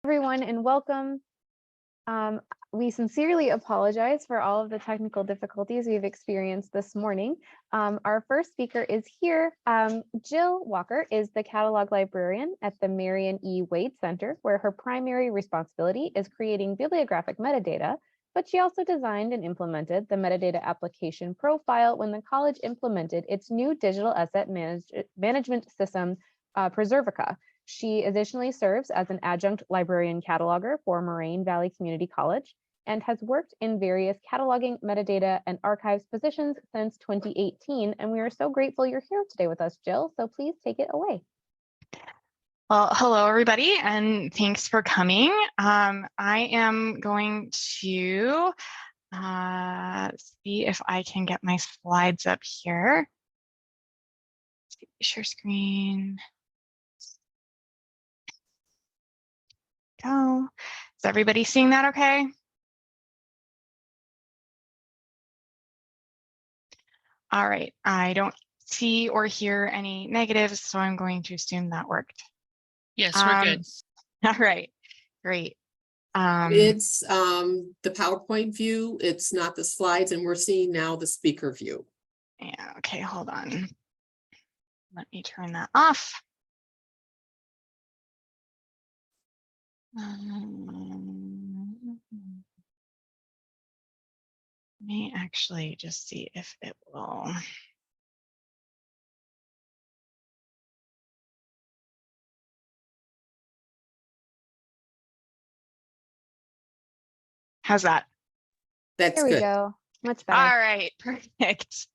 Everyone, and welcome. We sincerely apologize for all of the technical difficulties we've experienced this morning. Our first speaker is here. Jill Walker is the catalog librarian at the Marion E. Wade Center, where her primary responsibility is creating bibliographic metadata, but she also designed and implemented the Metadata Application Profile when the college implemented its new digital asset management system, Preservica. She additionally serves as an adjunct librarian cataloger for Moraine Valley Community College and has worked in various cataloging, metadata, and archives positions since 2018. And we are so grateful you're here today with us, Jill. So please take it away. Well, hello, everybody, and thanks for coming. I am going to see if I can get my slides up here. Share screen. Go. Is everybody seeing that okay? All right, I don't see or hear any negatives, so I'm going to assume that worked. Yes, we're good. All right, great. It's the PowerPoint view, it's not the slides, and we're seeing now the speaker view. Yeah, okay, hold on. Let me turn that off. Let me actually just see if it will. How's that? That's There we good. go. Much better. All right, perfect.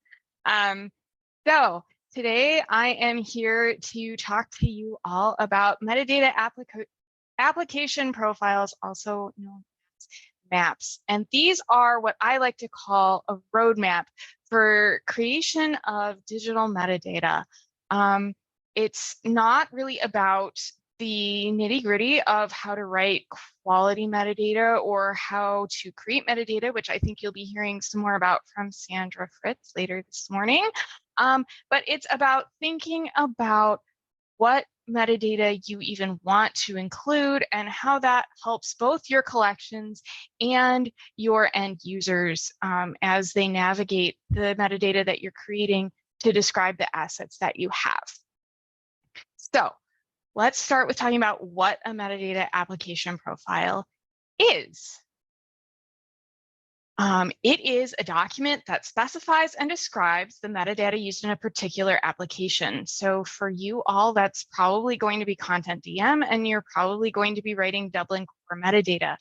So today I am here to talk to you all about metadata application profiles, also known as maps. And these are what I like to call a roadmap for creation of digital metadata. It's not really about the nitty-gritty of how to write quality metadata or how to create metadata, which I think you'll be hearing some more about from Sandra Fritz later this morning. But it's about thinking about what metadata you even want to include and how that helps both your collections and your end users as they navigate the metadata that you're creating to describe the assets that you have. So let's start with talking about what a metadata application profile is. It is a document that specifies and describes the metadata used in a particular application. So for you all, that's probably going to be content DM, and you're probably going to be writing Dublin Core metadata.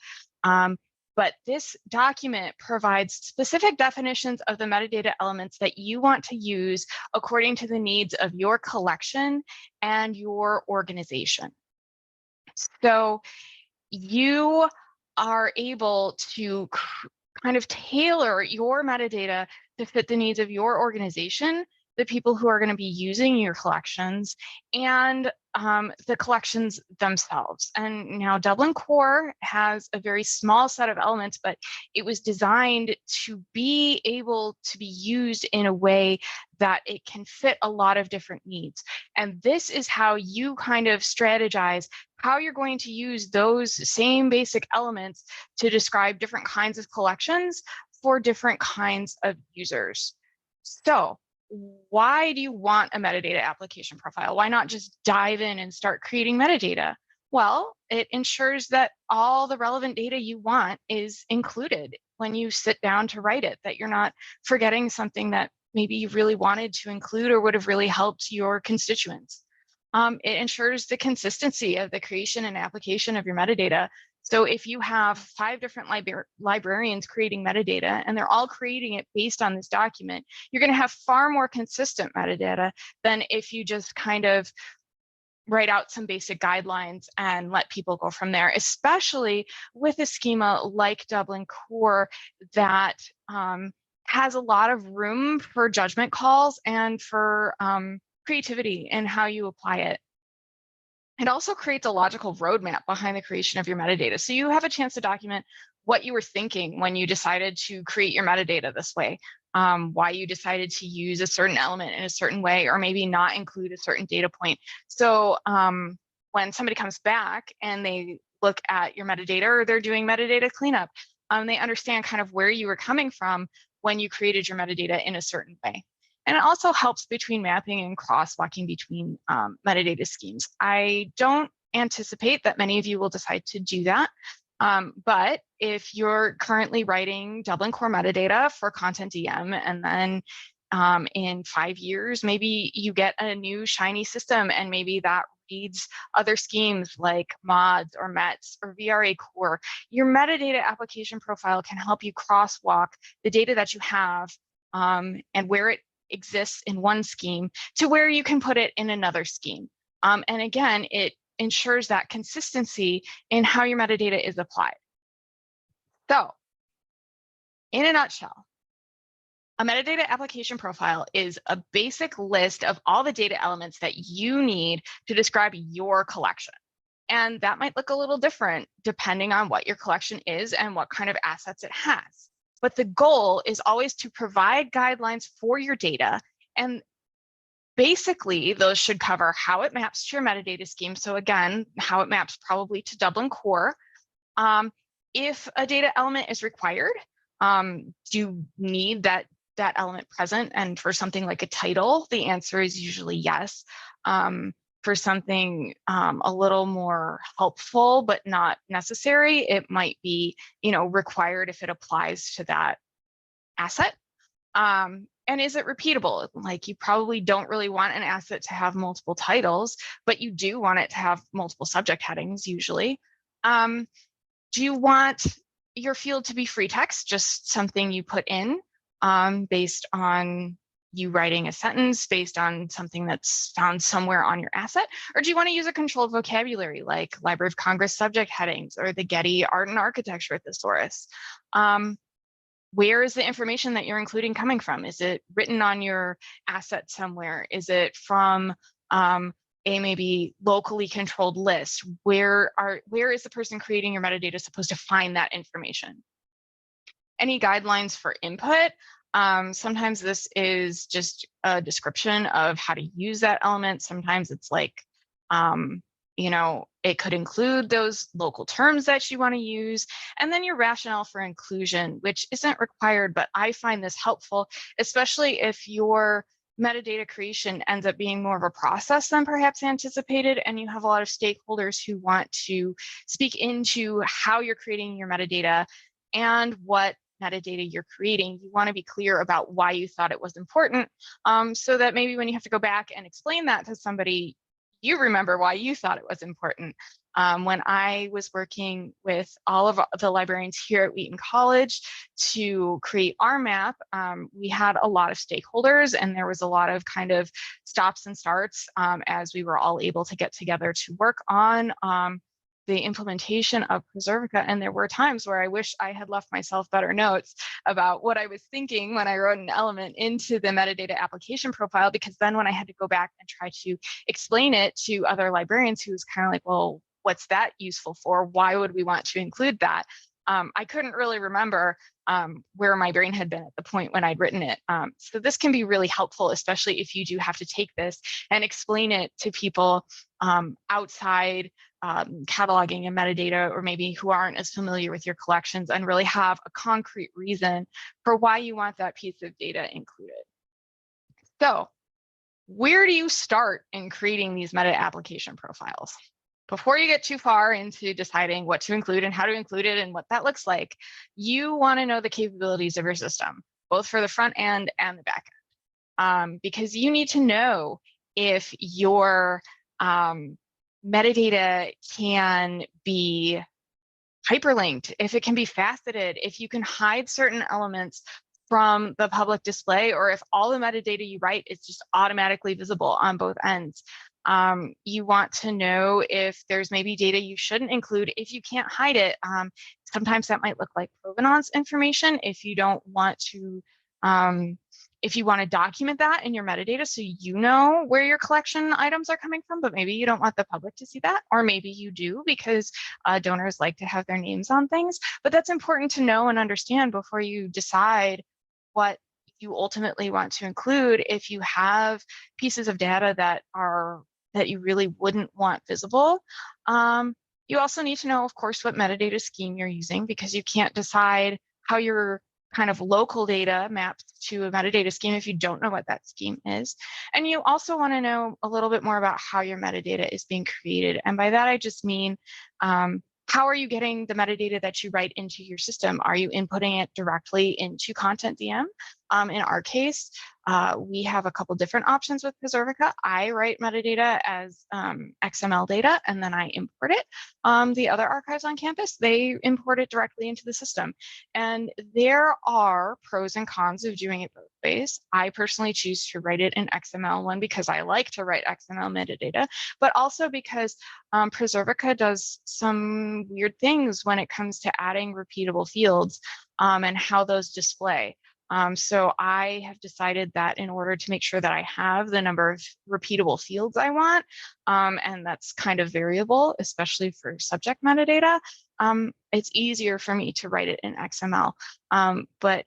But this document provides specific definitions of the metadata elements that you want to use according to the needs of your collection and your organization. So you are able to kind of tailor your metadata to fit the needs of your organization, the people who are going to be using your collections, and the collections themselves. And now Dublin Core has a very small set of elements, but it was designed to be able to be used in a way that it can fit a lot of different needs. And this is how you kind of strategize how you're going to use those same basic elements to describe different kinds of collections for different kinds of users. So why do you want a metadata application profile? Why not just dive in and start creating metadata? Well, it ensures that all the relevant data you want is included when you sit down to write it, that you're not forgetting something that maybe you really wanted to include or would have really helped your constituents. It ensures the consistency of the creation and application of your metadata. So if you have 5 different librarians creating metadata and they're all creating it based on this document, you're going to have far more consistent metadata than if you just kind of write out some basic guidelines and let people go from there, especially with a schema like Dublin Core that has a lot of room for judgment calls and for creativity in how you apply it. It also creates a logical roadmap behind the creation of your metadata. So you have a chance to document what you were thinking when you decided to create your metadata this way, why you decided to use a certain element in a certain way, or maybe not include a certain data point. So when somebody comes back and they look at your metadata, or they're doing metadata cleanup. They understand kind of where you were coming from when you created your metadata in a certain way. And it also helps between mapping and crosswalking between metadata schemes. I don't anticipate that many of you will decide to do that. But if you're currently writing Dublin core metadata for content DM, and then in 5 years, maybe you get a new shiny system, and maybe that reads other schemes like mods or METs or VRA core, your metadata application profile can help you crosswalk the data that you have and where it exists in one scheme to where you can put it in another scheme. And again, it ensures that consistency in how your metadata is applied. So, in a nutshell, a metadata application profile is a basic list of all the data elements that you need to describe your collection. And that might look a little different depending on what your collection is and what kind of assets it has. But the goal is always to provide guidelines for your data, and basically, those should cover how it maps to your metadata scheme. So again, how it maps probably to Dublin core. If a data element is required, do you need that element present? And for something like a title, the answer is usually yes. For something a little more helpful but not necessary, it might be, required if it applies to that asset. And is it repeatable? Like, you probably don't really want an asset to have multiple titles, but you do want it to have multiple subject headings usually. Do you want your field to be free text, just something you put in based on you writing a sentence, based on something that's found somewhere on your asset? Or do you want to use a controlled vocabulary like Library of Congress subject headings or the Getty Art and Architecture Thesaurus? Where is the information that you're including coming from? Is it written on your asset somewhere? Is it from a maybe locally controlled list? Where is the person creating your metadata supposed to find that information? Any guidelines for input? Sometimes this is just a description of how to use that element. Sometimes it's like, it could include those local terms that you want to use, and then your rationale for inclusion, which isn't required, but I find this helpful, especially if your metadata creation ends up being more of a process than perhaps anticipated, and you have a lot of stakeholders who want to speak into how you're creating your metadata and what metadata you're creating. You want to be clear about why you thought it was important, so that maybe when you have to go back and explain that to somebody, you remember why you thought it was important. When I was working with all of the librarians here at Wheaton College to create our map, we had a lot of stakeholders, and there was a lot of kind of stops and starts as we were all able to get together to work on the implementation of Preservica. And there were times where I wish I had left myself better notes about what I was thinking when I wrote an element into the metadata application profile, because then when I had to go back and try to explain it to other librarians who was kind of like, well, what's that useful for? Why would we want to include that? I couldn't really remember where my brain had been at the point when I'd written it. So this can be really helpful, especially if you do have to take this and explain it to people outside cataloging and metadata, or maybe who aren't as familiar with your collections, and really have a concrete reason for why you want that piece of data included. So where do you start in creating these meta application profiles? Before you get too far into deciding what to include and how to include it and what that looks like, you want to know the capabilities of your system, both for the front end and the back end, because you need to know if your metadata can be hyperlinked, if it can be faceted, if you can hide certain elements from the public display, or if all the metadata you write is just automatically visible on both ends. You want to know if there's maybe data you shouldn't include if you can't hide it. Sometimes that might look like provenance information if you don't want to, if you want to document that in your metadata so you know where your collection items are coming from, but maybe you don't want the public to see that, or maybe you do because donors like to have their names on things. But that's important to know and understand before you decide what you ultimately want to include. If you have pieces of data that you really wouldn't want visible, You also need to know, of course, what metadata scheme you're using, because you can't decide how your kind of local data maps to a metadata scheme if you don't know what that scheme is. And you also want to know a little bit more about how your metadata is being created. And by that, I just mean, how are you getting the metadata that you write into your system? Are you inputting it directly into Content DM? In our case, we have a couple different options with Preservica. I write metadata as XML data, and then I import it. The other archives on campus, they import it directly into the system. And there are pros and cons of doing it both ways. I personally choose to write it in XML, one, because I like to write XML metadata, but also because Preservica does some weird things when it comes to adding repeatable fields and how those display. So I have decided that in order to make sure that I have the number of repeatable fields I want, and that's kind of variable, especially for subject metadata, it's easier for me to write it in XML. But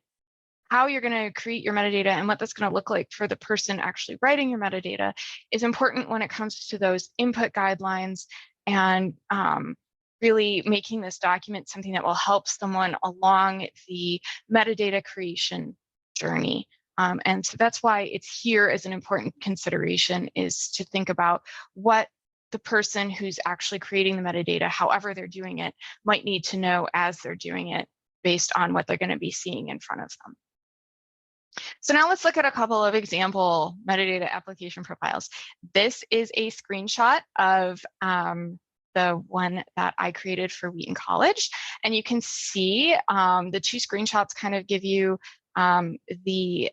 how you're going to create your metadata and what that's going to look like for the person actually writing your metadata is important when it comes to those input guidelines and really making this document something that will help someone along the metadata creation journey. And so that's why it's here as an important consideration, is to think about what the person who's actually creating the metadata, however they're doing it, might need to know as they're doing it based on what they're going to be seeing in front of them. So now let's look at a couple of example metadata application profiles. This is a screenshot of the one that I created for Wheaton College. And you can see the two screenshots kind of give you the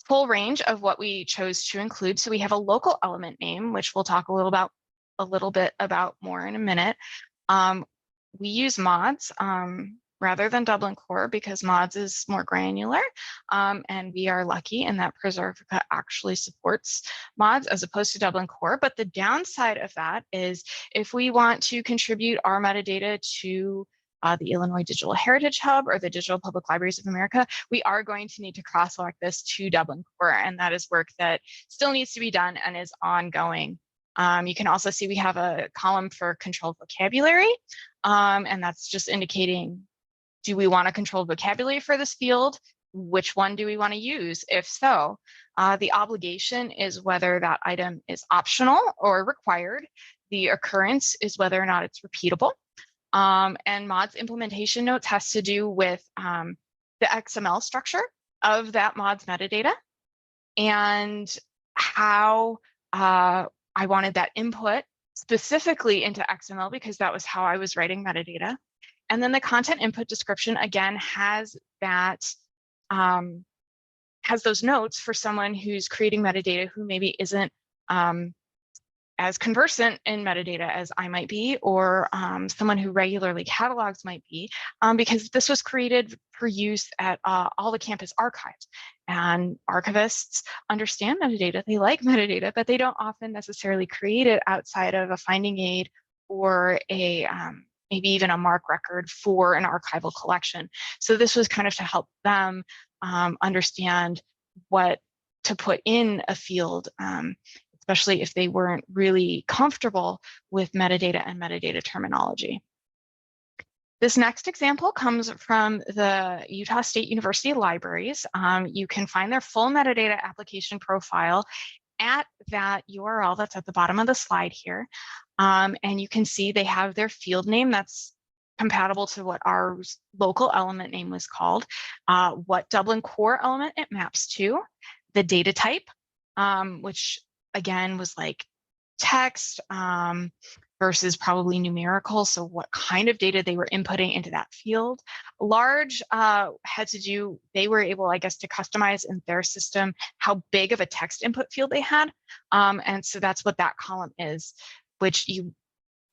full range of what we chose to include. So we have a local element name, which we'll talk a little bit about more in a minute. We use mods rather than Dublin Core because mods is more granular, and we are lucky in that Preservica actually supports mods as opposed to Dublin Core. But the downside of that is if we want to contribute our metadata to the Illinois Digital Heritage Hub or the Digital Public Libraries of America, we are going to need to cross-select this to Dublin Core, and that is work that still needs to be done and is ongoing. You can also see we have a column for controlled vocabulary, and that's just indicating, do we want to control vocabulary for this field? Which one do we want to use? If so, the obligation is whether that item is optional or required. The occurrence is whether or not it's repeatable. And mods implementation notes has to do with the XML structure of that mods metadata and how I wanted that input specifically into XML because that was how I was writing metadata. And then the content input description, again, has that, has those notes for someone who's creating metadata who maybe isn't as conversant in metadata as I might be, or someone who regularly catalogs might be, because this was created for use at all the campus archives. And archivists understand metadata, they like metadata, but they don't often necessarily create it outside of a finding aid or a maybe even a MARC record for an archival collection. So this was kind of to help them understand what to put in a field, especially if they weren't really comfortable with metadata and metadata terminology. This next example comes from the Utah State University Libraries. You can find their full metadata application profile at that URL that's at the bottom of the slide here. And you can see they have their field name that's compatible to what our local element name was called, what Dublin Core element it maps to, the data type, which again was like text versus probably numerical. So what kind of data they were inputting into that field. Large had to do, they were able, I guess, to customize in their system how big of a text input field they had. And so that's what that column is, which you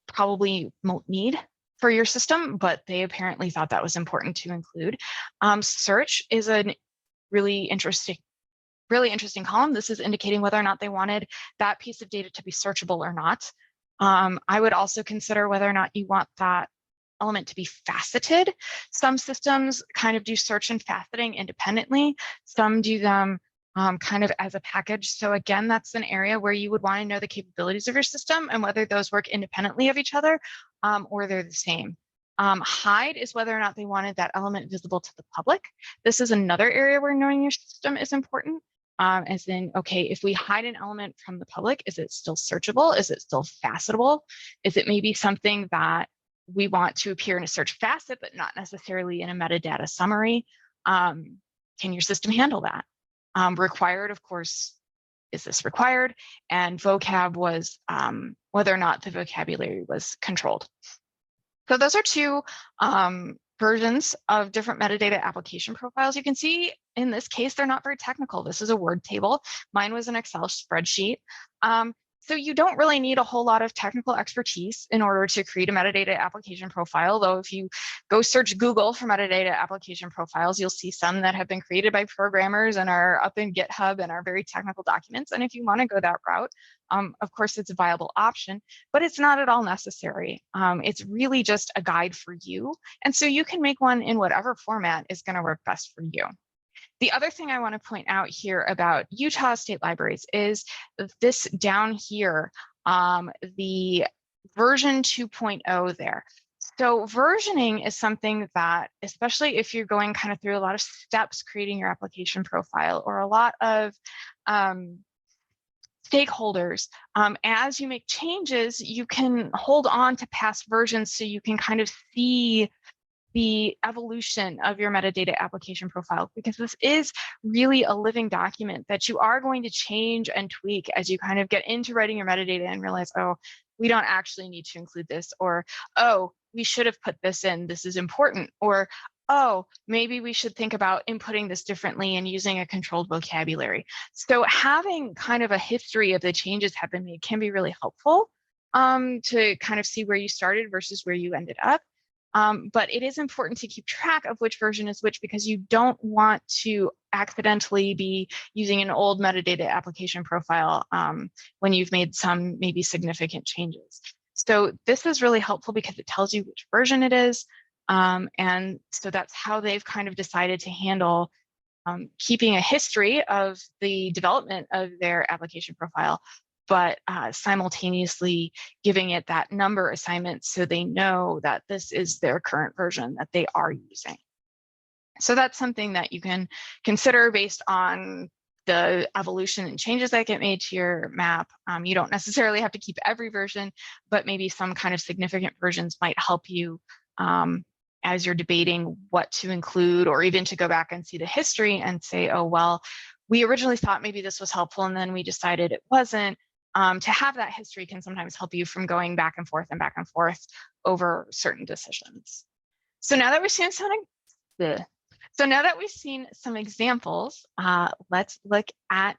probably won't need for your system, but they apparently thought that was important to include. Search is a really interesting column. This is indicating whether or not they wanted that piece of data to be searchable or not. I would also consider whether or not you want that element to be faceted. Some systems kind of do search and faceting independently. Some do them kind of as a package. So again, that's an area where you would want to know the capabilities of your system and whether those work independently of each other or they're the same. Hide is whether or not they wanted that element visible to the public. This is another area where knowing your system is important. As in, okay, if we hide an element from the public, is it still searchable? Is it still facetable? Is it maybe something that we want to appear in a search facet, but not necessarily in a metadata summary? Can your system handle that? Required, of course, is this required? And vocab was whether or not the vocabulary was controlled. So those are two versions of different metadata application profiles. You can see in this case, they're not very technical. This is a word table. Mine was an Excel spreadsheet. So you don't really need a whole lot of technical expertise in order to create a metadata application profile, though if you go search Google for metadata application profiles, you'll see some that have been created by programmers and are up in GitHub and are very technical documents. And if you want to go that route, of course, it's a viable option, but it's not at all necessary. It's really just a guide for you. And so you can make one in whatever format is going to work best for you. The other thing I want to point out here about Utah State Libraries is this down here, the version 2.0 there. So versioning is something that, especially if you're going kind of through a lot of steps creating your application profile or a lot of stakeholders, as you make changes, you can hold on to past versions so you can kind of see the evolution of your metadata application profile, because this is really a living document that you are going to change and tweak as you kind of get into writing your metadata and realize, oh, we don't actually need to include this, or, oh, we should have put this in, this is important, or, oh, maybe we should think about inputting this differently and using a controlled vocabulary. So having kind of a history of the changes have been made can be really helpful to kind of see where you started versus where you ended up. But it is important to keep track of which version is which, because you don't want to accidentally be using an old metadata application profile when you've made some maybe significant changes. So this is really helpful because it tells you which version it is. And so that's how they've kind of decided to handle keeping a history of the development of their application profile, but simultaneously giving it that number assignment so they know that this is their current version that they are using. So that's something that you can consider based on the evolution and changes that get made to your map. You don't necessarily have to keep every version, but maybe some kind of significant versions might help you as you're debating what to include, or even to go back and see the history and say, oh, well, we originally thought maybe this was helpful and then we decided it wasn't. To have that history can sometimes help you from going back and forth over certain decisions. So now that we've seen some examples, let's look at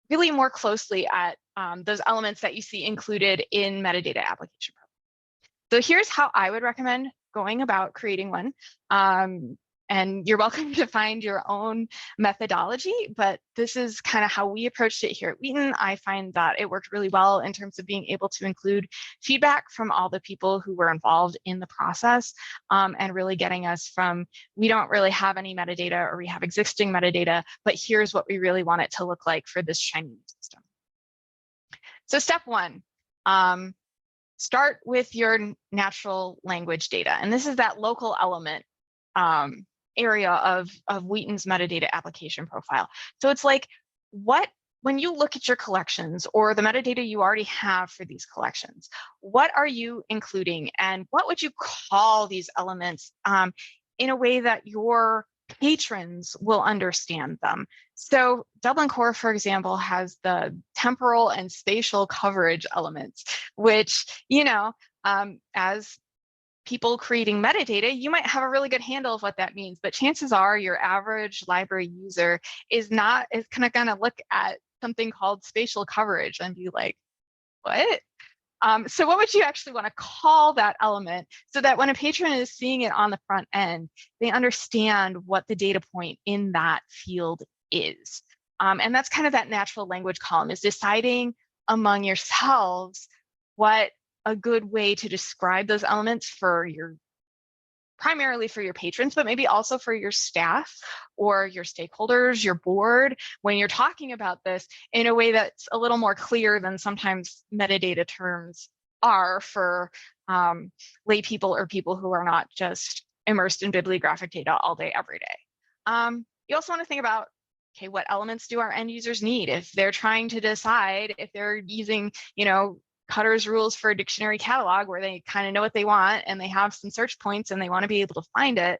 really more closely at those elements that you see included in metadata application. So here's how I would recommend going about creating one. And you're welcome to find your own methodology, but this is kind of how we approached it here at Wheaton. I find that it worked really well in terms of being able to include feedback from all the people who were involved in the process, and really getting us from, we don't really have any metadata or we have existing metadata, but here's what we really want it to look like for this shiny system. So step one, start with your natural language data. And this is that local element area of Wheaton's metadata application profile. So it's like, when you look at your collections or the metadata you already have for these collections, what are you including and what would you call these elements in a way that your patrons will understand them? So Dublin Core, for example, has the temporal and spatial coverage elements, which, you know, as people creating metadata, you might have a really good handle of what that means, but chances are your average library user is kind of going to look at something called spatial coverage and be like, what? So what would you actually want to call that element so that when a patron is seeing it on the front end, they understand what the data point in that field is? And that's kind of that natural language column, is deciding among yourselves what a good way to describe those elements primarily for your patrons, but maybe also for your staff or your stakeholders, your board, when you're talking about this in a way that's a little more clear than sometimes metadata terms are for lay people or people who are not just immersed in bibliographic data all day, every day. You also want to think about, okay, what elements do our end users need? If they're trying to decide if they're using, Cutter's rules for a dictionary catalog where they kind of know what they want and they have some search points and they want to be able to find it,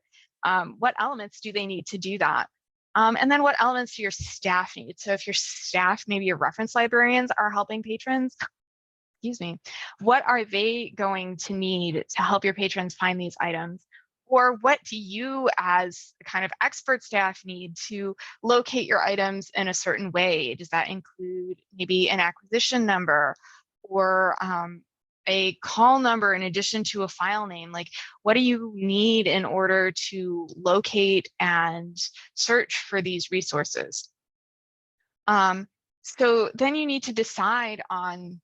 what elements do they need to do that? And then what elements do your staff need? So if your staff, maybe your reference librarians, are helping patrons, excuse me, what are they going to need to help your patrons find these items? Or what do you as kind of expert staff need to locate your items in a certain way? Does that include maybe an acquisition number or a call number in addition to a file name? Like, what do you need in order to locate and search for these resources? So then you need to decide on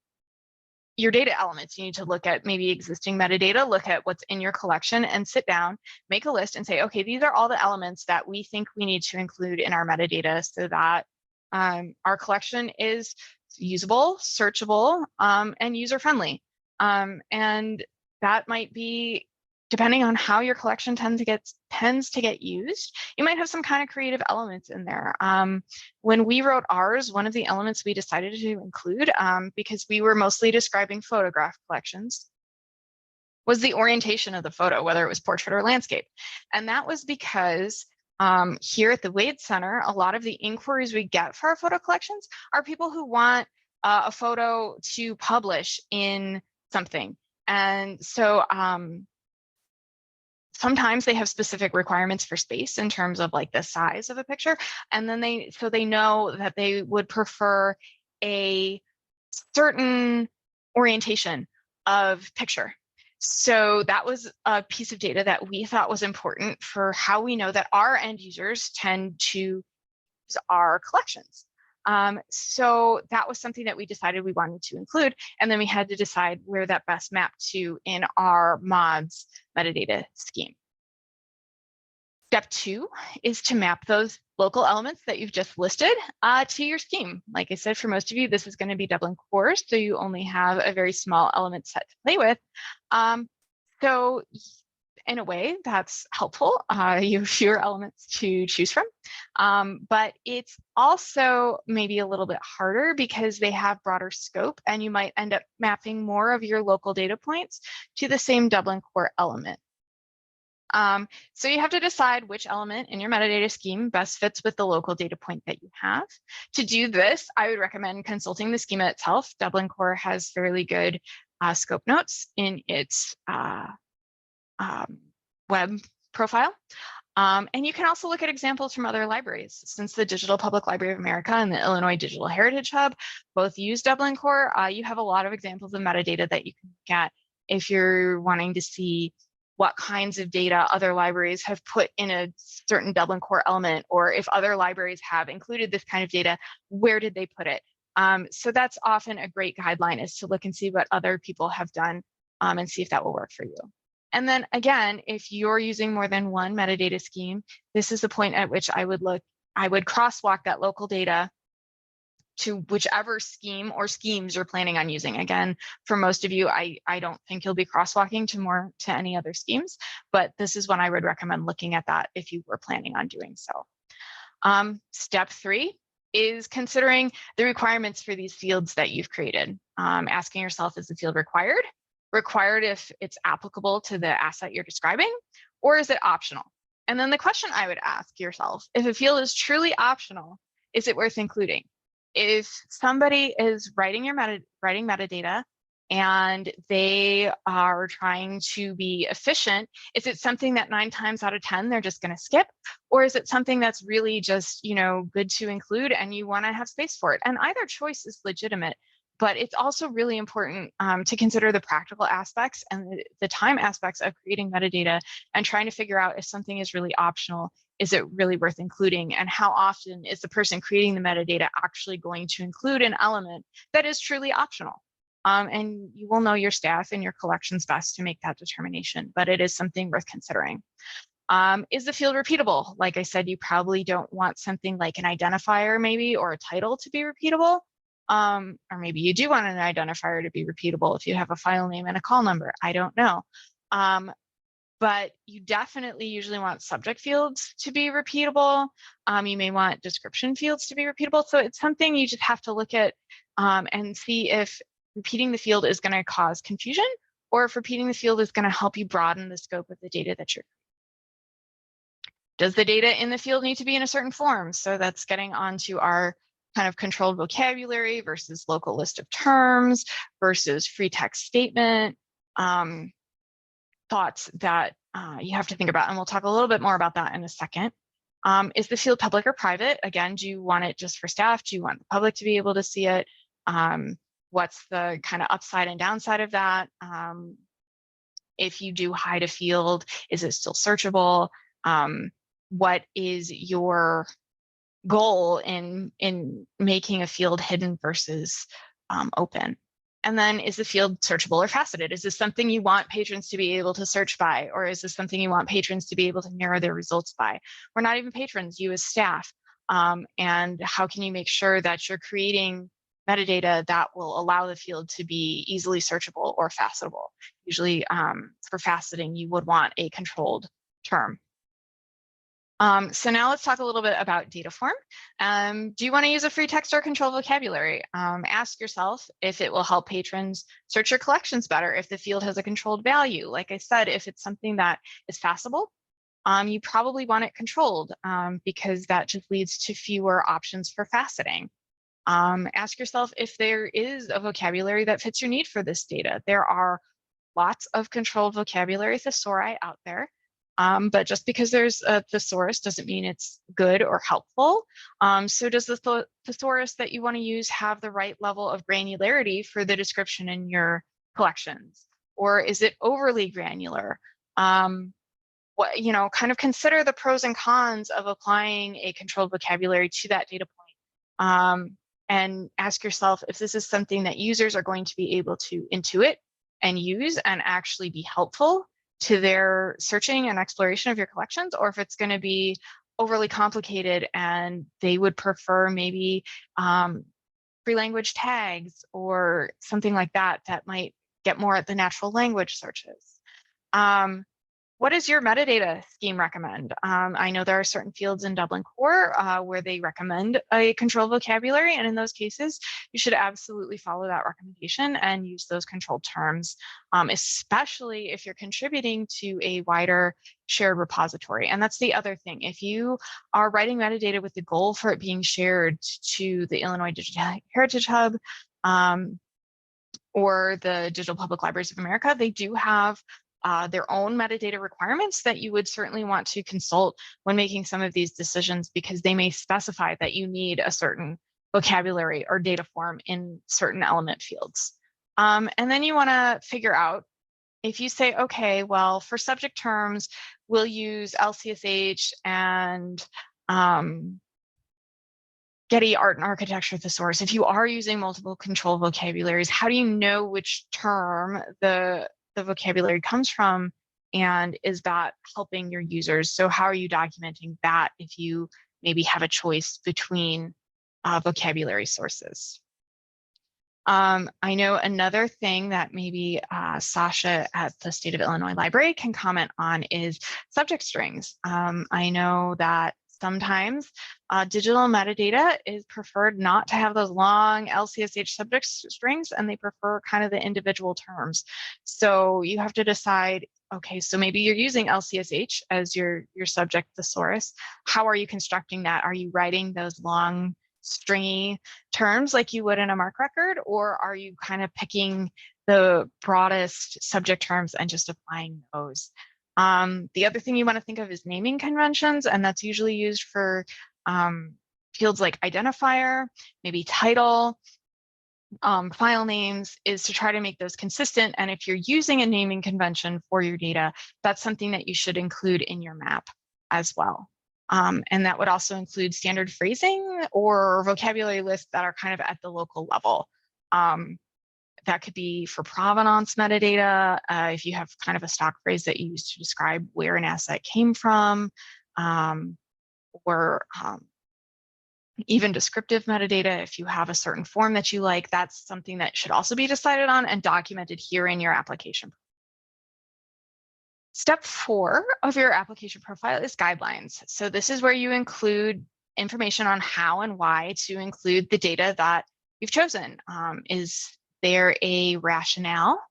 your data elements. You need to look at maybe existing metadata, look at what's in your collection, and sit down, make a list and say, okay, these are all the elements that we think we need to include in our metadata so that our collection is usable, searchable, and user-friendly. And that might be, depending on how your collection tends to get used, you might have some kind of creative elements in there. When we wrote ours, one of the elements we decided to include, because we were mostly describing photograph collections, was the orientation of the photo, whether it was portrait or landscape. And that was because here at the Wade Center, a lot of the inquiries we get for our photo collections are people who want a photo to publish in something. And so sometimes they have specific requirements for space in terms of like the size of a picture. And then they know that they would prefer a certain orientation of picture. So that was a piece of data that we thought was important for how we know that our end users tend to use our collections. So that was something that we decided we wanted to include. And then we had to decide where that best mapped to in our mods metadata scheme. Step 2 is to map those local elements that you've just listed to your scheme. Like I said, for most of you, this is going to be Dublin Core, so you only have a very small element set to play with. So in a way, that's helpful. You have fewer elements to choose from, but it's also maybe a little bit harder because they have broader scope and you might end up mapping more of your local data points to the same Dublin Core element. So you have to decide which element in your metadata scheme best fits with the local data point that you have. To do this, I would recommend consulting the schema itself. Dublin Core has fairly good scope notes in its web profile. And you can also look at examples from other libraries. Since the Digital Public Library of America and the Illinois Digital Heritage Hub both use Dublin Core, you have a lot of examples of metadata that you can look at if you're wanting to see what kinds of data other libraries have put in a certain Dublin Core element, or if other libraries have included this kind of data, where did they put it? So that's often a great guideline, is to look and see what other people have done and see if that will work for you. And then again, if you're using more than one metadata scheme, this is the point at which I would crosswalk that local data to whichever scheme or schemes you're planning on using. Again, for most of you, I don't think you'll be crosswalking to any other schemes, but this is when I would recommend looking at that if you were planning on doing so. Step 3 is considering the requirements for these fields that you've created. Asking yourself, is the field required? Required if it's applicable to the asset you're describing, or is it optional? And then the question I would ask yourself, if a field is truly optional, is it worth including? If somebody is writing metadata and they are trying to be efficient, is it something that 9 times out of 10 they're just going to skip? Or is it something that's really just, good to include and you want to have space for it? And either choice is legitimate, but it's also really important to consider the practical aspects and the time aspects of creating metadata and trying to figure out if something is really optional. Is it really worth including? And how often is the person creating the metadata actually going to include an element that is truly optional? And you will know your staff and your collections best to make that determination, but it is something worth considering. Is the field repeatable? Like I said, you probably don't want something like an identifier maybe or a title to be repeatable. Or maybe you do want an identifier to be repeatable if you have a file name and a call number. I don't know. But you definitely usually want subject fields to be repeatable. You may want description fields to be repeatable. So it's something you just have to look at and see if repeating the field is going to cause confusion, or if repeating the field is going to help you broaden the scope of the data that you're. Does the data in the field need to be in a certain form? So that's getting onto our kind of controlled vocabulary versus local list of terms versus free text statement. Thoughts that you have to think about, and we'll talk a little bit more about that in a second. Is the field public or private? Again, do you want it just for staff? Do you want the public to be able to see it? What's the kind of upside and downside of that? If you do hide a field, is it still searchable? What is your goal in making a field hidden versus open? And then, is the field searchable or faceted? Is this something you want patrons to be able to search by, or is this something you want patrons to be able to narrow their results by? Or not even patrons, you as staff. And how can you make sure that you're creating metadata that will allow the field to be easily searchable or facetable? Usually for faceting, you would want a controlled term. So now let's talk a little bit about data form. Do you want to use a free text or controlled vocabulary? Ask yourself if it will help patrons search your collections better if the field has a controlled value. Like I said, if it's something that is faceable, you probably want it controlled because that just leads to fewer options for faceting. Ask yourself if there is a vocabulary that fits your need for this data. There are lots of controlled vocabulary thesauri out there. But just because there's a thesaurus doesn't mean it's good or helpful. So does the thesaurus that you want to use have the right level of granularity for the description in your collections? Or is it overly granular? Kind of consider the pros and cons of applying a controlled vocabulary to that data point. And ask yourself if this is something that users are going to be able to intuit and use and actually be helpful to their searching and exploration of your collections, or if it's going to be overly complicated and they would prefer maybe free language tags or something like that that might get more at the natural language searches. What does your metadata scheme recommend? I know there are certain fields in Dublin Core where they recommend a controlled vocabulary, and in those cases, you should absolutely follow that recommendation and use those controlled terms, especially if you're contributing to a wider shared repository. And that's the other thing. If you are writing metadata with the goal for it being shared to the Illinois Digital Heritage Hub or the Digital Public Libraries of America, they do have their own metadata requirements that you would certainly want to consult when making some of these decisions, because they may specify that you need a certain vocabulary or data form in certain element fields. And then you want to figure out if you say, okay, well, for subject terms, we'll use LCSH and Getty Art and Architecture thesaurus. If you are using multiple control vocabularies, how do you know which term the vocabulary comes from, and is that helping your users? So how are you documenting that if you maybe have a choice between vocabulary sources? I know another thing that maybe Sasha at the State of Illinois Library can comment on is subject strings. I know that sometimes digital metadata is preferred not to have those long LCSH subject strings, and they prefer kind of the individual terms. So you have to decide, okay, so maybe you're using LCSH as your subject thesaurus. How are you constructing that? Are you writing those long stringy terms like you would in a MARC record, or are you kind of picking the broadest subject terms and just applying those? The other thing you want to think of is naming conventions, and that's usually used for fields like identifier, maybe title, file names, is to try to make those consistent. And if you're using a naming convention for your data, that's something that you should include in your map as well. And that would also include standard phrasing or vocabulary lists that are kind of at the local level. That could be for provenance metadata, if you have kind of a stock phrase that you use to describe where an asset came from, or Even descriptive metadata, if you have a certain form that you like, that's something that should also be decided on and documented here in your application. Step 4 of your application profile is guidelines. So this is where you include information on how and why to include the data that you've chosen. Is there a rationale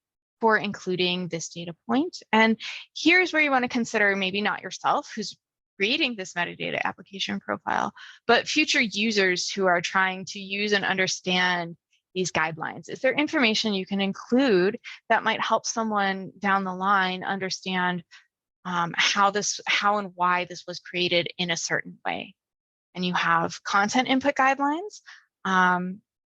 for including this data point? And here's where you want to consider maybe not yourself, who's creating this metadata application profile, but future users who are trying to use and understand these guidelines. Is there information you can include that might help someone down the line understand how and why this was created in a certain way? And you have content input guidelines.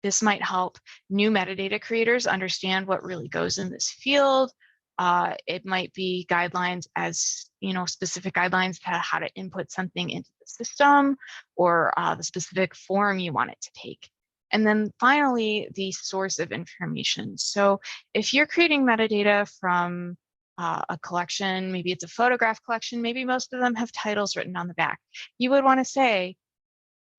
This might help new metadata creators understand what really goes in this field. It might be guidelines as, specific guidelines to how to input something into the system, or the specific form you want it to take. And then finally, the source of information. So if you're creating metadata from a collection, maybe it's a photograph collection, maybe most of them have titles written on the back. You would want to say,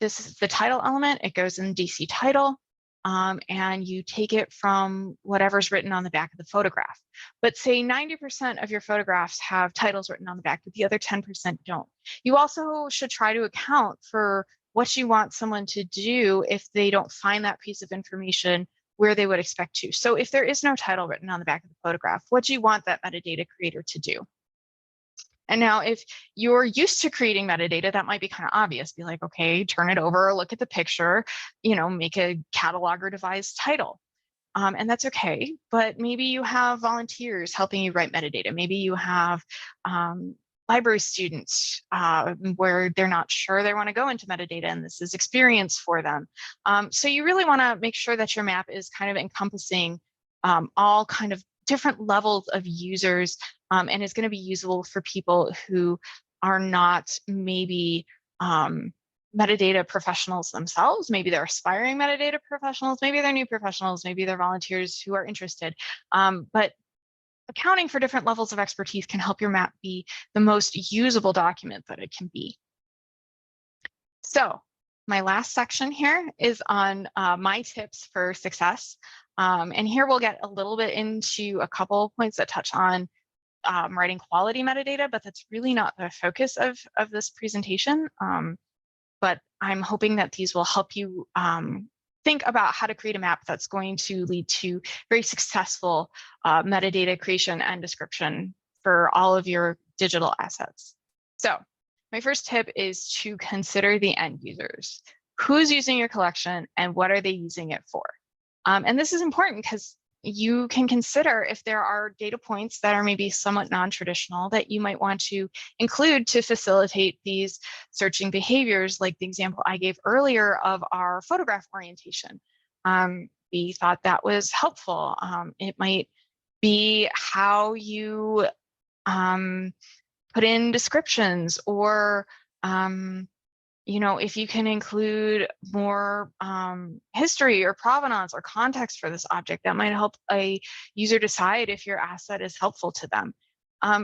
this is the title element, it goes in DC title, and you take it from whatever's written on the back of the photograph. But say 90% of your photographs have titles written on the back, but the other 10% don't. You also should try to account for what you want someone to do if they don't find that piece of information where they would expect to. So if there is no title written on the back of the photograph, what do you want that metadata creator to do? And now if you're used to creating metadata, that might be kind of obvious. Be like, okay, turn it over, look at the picture, make a catalog or devised title. And that's okay, but maybe you have volunteers helping you write metadata. Maybe you have library students where they're not sure they want to go into metadata and this is experience for them. So you really want to make sure that your map is kind of encompassing all kind of different levels of users, and is going to be usable for people who are not maybe metadata professionals themselves. Maybe they're aspiring metadata professionals, maybe they're new professionals, maybe they're volunteers who are interested. But accounting for different levels of expertise can help your map be the most usable document that it can be. So my last section here is on my tips for success. And here we'll get a little bit into a couple points that touch on writing quality metadata, but that's really not the focus of this presentation. But I'm hoping that these will help you think about how to create a map that's going to lead to very successful metadata creation and description for all of your digital assets. So my first tip is to consider the end users. Who's using your collection and what are they using it for? And this is important because you can consider if there are data points that are maybe somewhat non-traditional that you might want to include to facilitate these searching behaviors, like the example I gave earlier of our photograph orientation. We thought that was helpful. It might be how you put in descriptions, or if you can include more history or provenance or context for this object, that might help a user decide if your asset is helpful to them.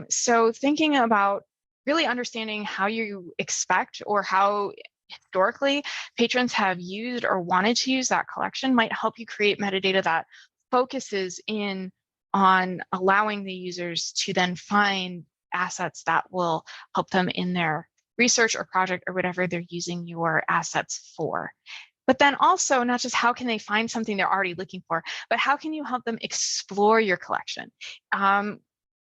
So thinking about really understanding how you expect or how historically patrons have used or wanted to use that collection might help you create metadata that focuses in on allowing the users to then find assets that will help them in their research or project or whatever they're using your assets for. But then also not just how can they find something they're already looking for, but how can you help them explore your collection?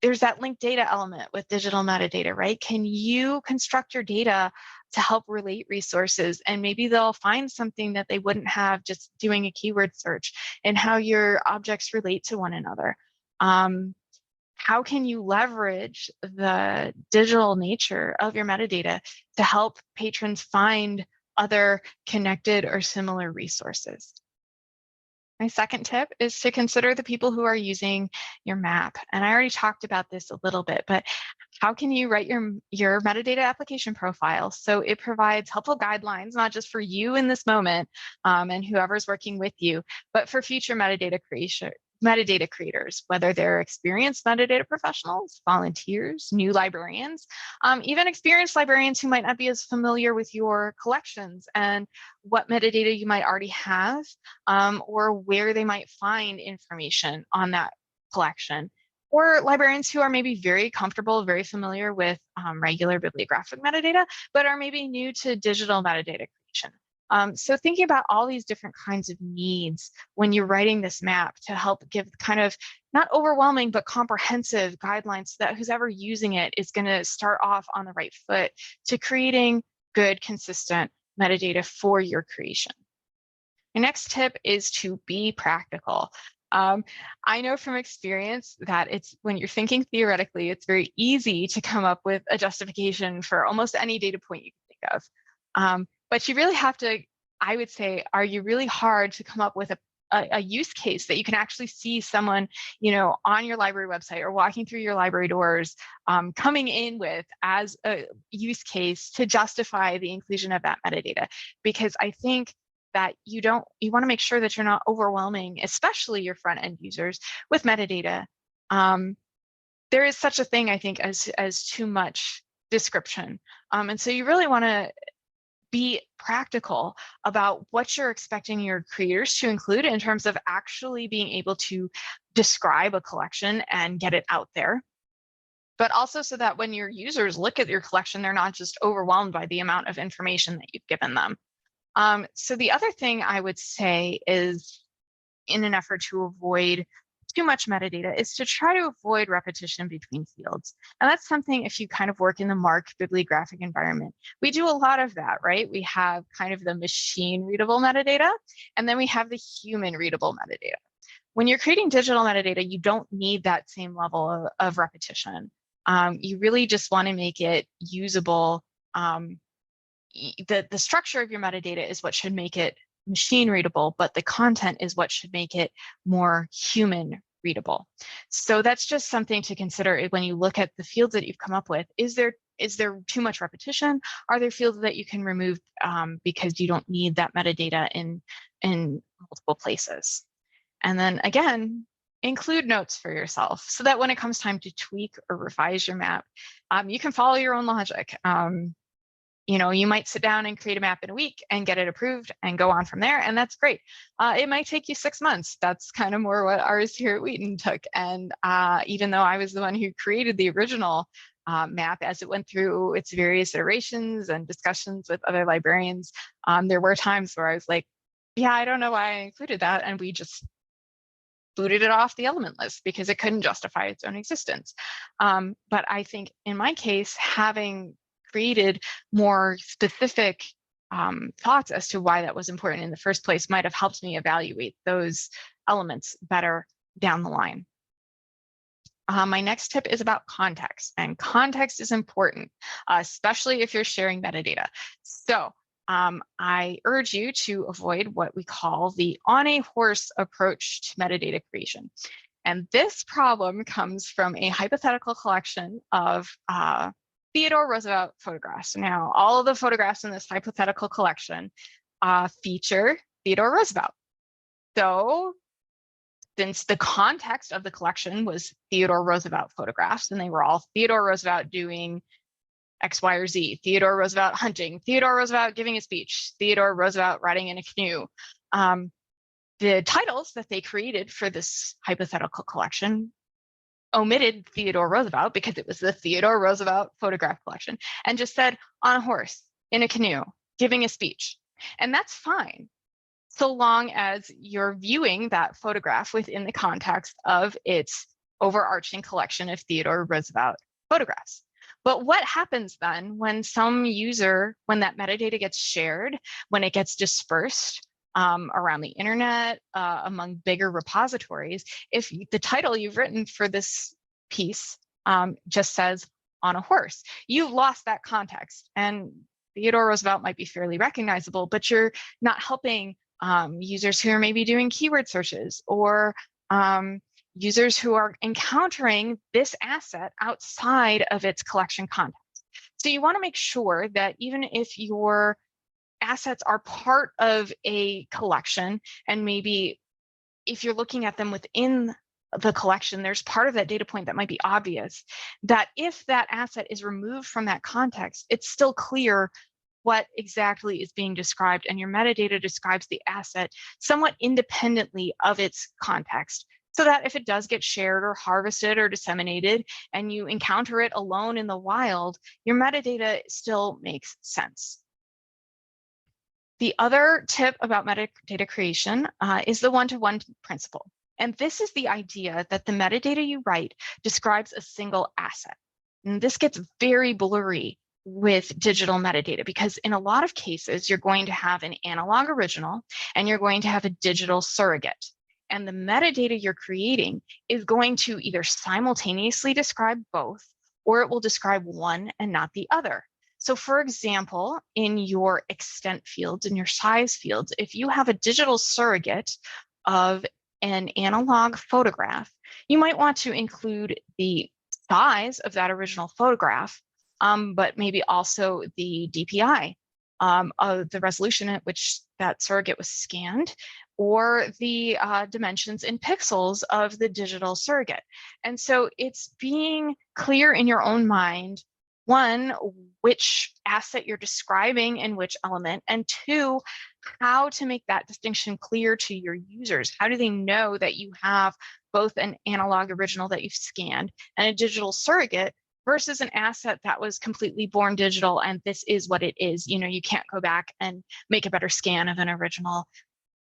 There's that linked data element with digital metadata, right? Can you construct your data to help relate resources, and maybe they'll find something that they wouldn't have just doing a keyword search, and how your objects relate to one another. How can you leverage the digital nature of your metadata to help patrons find other connected or similar resources? My second tip is to consider the people who are using your map. And I already talked about this a little bit, but how can you write your metadata application profile so it provides helpful guidelines, not just for you in this moment and whoever's working with you, but for future metadata metadata creators, whether they're experienced metadata professionals, volunteers, new librarians, even experienced librarians who might not be as familiar with your collections and what metadata you might already have, or where they might find information on that collection, or librarians who are maybe very comfortable, very familiar with regular bibliographic metadata, but are maybe new to digital metadata creation. So thinking about all these different kinds of needs when you're writing this map to help give kind of not overwhelming, but comprehensive guidelines so that who's ever using it is going to start off on the right foot to creating good, consistent metadata for your creation. My next tip is to be practical. I know from experience that it's when you're thinking theoretically, it's very easy to come up with a justification for almost any data point you can think of. But you really have to, I would say, argue really hard to come up with a use case that you can actually see someone, on your library website or walking through your library doors, coming in with as a use case to justify the inclusion of that metadata. Because I think that you want to make sure that you're not overwhelming, especially your front end users, with metadata. There is such a thing, I think, as too much description. And so you really want to be practical about what you're expecting your creators to include in terms of actually being able to describe a collection and get it out there. But also so that when your users look at your collection, they're not just overwhelmed by the amount of information that you've given them. So the other thing I would say is, in an effort to avoid too much metadata, is to try to avoid repetition between fields. And that's something, if you kind of work in the MARC bibliographic environment, we do a lot of that, right? We have kind of the machine readable metadata, and then we have the human readable metadata. When you're creating digital metadata, you don't need that same level of repetition. You really just want to make it usable. The structure of your metadata is what should make it machine readable, but the content is what should make it more human readable. So that's just something to consider when you look at the fields that you've come up with. Is there too much repetition? Are there fields that you can remove because you don't need that metadata in multiple places? And then again, include notes for yourself so that when it comes time to tweak or revise your map, you can follow your own logic. You might sit down and create a map in a week and get it approved and go on from there, and that's great. It might take you 6 months. That's kind of more what ours here at Wheaton took. And even though I was the one who created the original map, as it went through its various iterations and discussions with other librarians, there were times where I was like, yeah, I don't know why I included that, and we just booted it off the element list because it couldn't justify its own existence. But I think in my case, having created more specific thoughts as to why that was important in the first place might have helped me evaluate those elements better down the line. My next tip is about context, and context is important, especially if you're sharing metadata. So I urge you to avoid what we call the on a horse approach to metadata creation. And this problem comes from a hypothetical collection of Theodore Roosevelt photographs. Now, all of the photographs in this hypothetical collection feature Theodore Roosevelt. So since the context of the collection was Theodore Roosevelt photographs, and they were all Theodore Roosevelt doing X, Y, or Z, Theodore Roosevelt hunting, Theodore Roosevelt giving a speech, Theodore Roosevelt riding in a canoe. The titles that they created for this hypothetical collection omitted Theodore Roosevelt because it was the Theodore Roosevelt photograph collection, and just said on a horse, in a canoe, giving a speech. And that's fine, so long as you're viewing that photograph within the context of its overarching collection of Theodore Roosevelt photographs. But what happens then when some user, when that metadata gets shared, when it gets dispersed around the internet, among bigger repositories, if the title you've written for this piece just says on a horse, you've lost that context. And Theodore Roosevelt might be fairly recognizable, but you're not helping users who are maybe doing keyword searches, or users who are encountering this asset outside of its collection context. So you want to make sure that even if your assets are part of a collection and maybe if you're looking at them within the collection, there's part of that data point that might be obvious, that if that asset is removed from that context, it's still clear what exactly is being described, and your metadata describes the asset somewhat independently of its context, so that if it does get shared or harvested or disseminated and you encounter it alone in the wild, your metadata still makes sense. The other tip about metadata creation is the one-to-one principle. And this is the idea that the metadata you write describes a single asset. And this gets very blurry with digital metadata, because in a lot of cases, you're going to have an analog original and you're going to have a digital surrogate. And the metadata you're creating is going to either simultaneously describe both, or it will describe one and not the other. So for example, in your extent fields, in your size fields, if you have a digital surrogate of an analog photograph, you might want to include the size of that original photograph, but maybe also the DPI of the resolution at which that surrogate was scanned, or the dimensions in pixels of the digital surrogate. And so it's being clear in your own mind, one, which asset you're describing in which element, and two, how to make that distinction clear to your users. How do they know that you have both an analog original that you've scanned and a digital surrogate versus an asset that was completely born digital and this is what it is? You know, you can't go back and make a better scan of an original.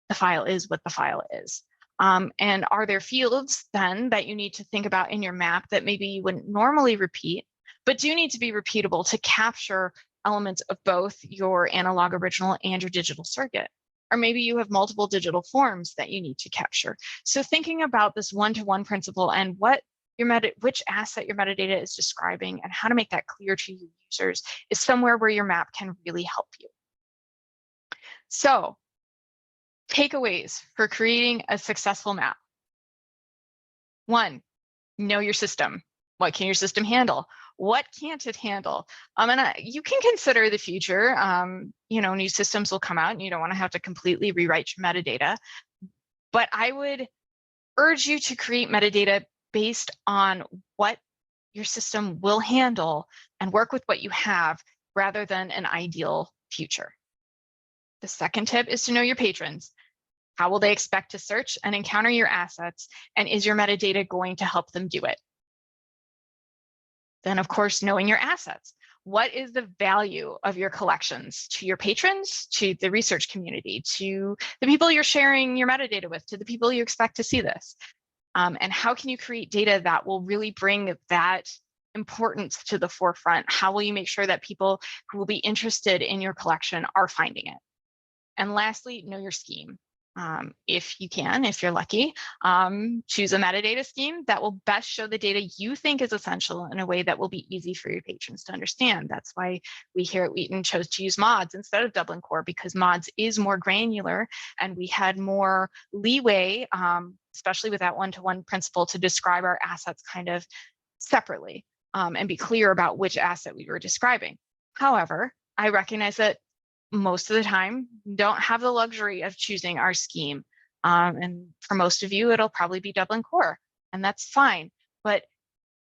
The file is what the file is. And are there fields then that you need to think about in your map that maybe you wouldn't normally repeat, but do need to be repeatable to capture elements of both your analog original and your digital surrogate? Or maybe you have multiple digital forms that you need to capture. So thinking about this one-to-one principle and what which asset your metadata is describing and how to make that clear to your users is somewhere where your map can really help you. So takeaways for creating a successful map. 1, know your system. What can your system handle? What can't it handle? And you can consider the future. You know, new systems will come out and you don't want to have to completely rewrite your metadata. But I would urge you to create metadata based on what your system will handle and work with what you have rather than an ideal future. The second tip is to know your patrons. How will they expect to search and encounter your assets? And is your metadata going to help them do it? Then, of course, knowing your assets. What is the value of your collections to your patrons, to the research community, to the people you're sharing your metadata with, to the people you expect to see this? And how can you create data that will really bring that importance to the forefront? How will you make sure that people who will be interested in your collection are finding it? And lastly, know your scheme. If you can, if you're lucky, choose a metadata scheme that will best show the data you think is essential in a way that will be easy for your patrons to understand. That's why we here at Wheaton chose to use mods instead of Dublin Core, because mods is more granular and we had more leeway, especially with that one-to-one principle, to describe our assets kind of separately and be clear about which asset we were describing. However, I recognize that most of the time don't have the luxury of choosing our scheme. And for most of you, it'll probably be Dublin Core, and that's fine. But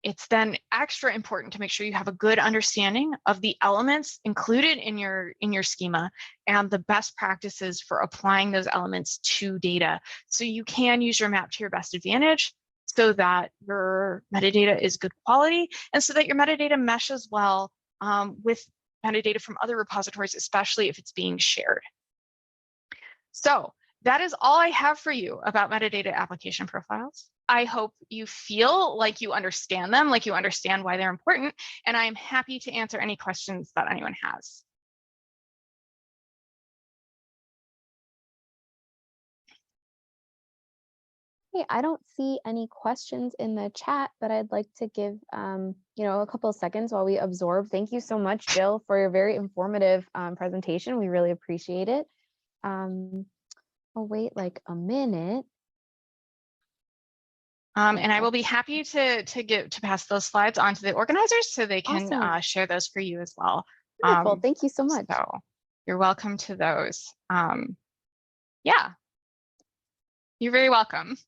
it's then extra important to make sure you have a good understanding of the elements included in your schema and the best practices for applying those elements to data. So you can use your map to your best advantage so that your metadata is good quality and so that your metadata meshes well with metadata from other repositories, especially if it's being shared. So that is all I have for you about metadata application profiles. I hope you feel like you understand them, like you understand why they're important, and I am happy to answer any questions that anyone has. Hey, I don't see any questions in the chat, but I'd like to give a couple of seconds while we absorb. Thank you so much, Jill, for your very informative presentation. We really appreciate it. I'll wait like a minute. And I will be happy to pass those slides on to the organizers so they can Awesome. share those for you as well. Wonderful. Thank you so much. So you're welcome to those. Yeah. You're very welcome.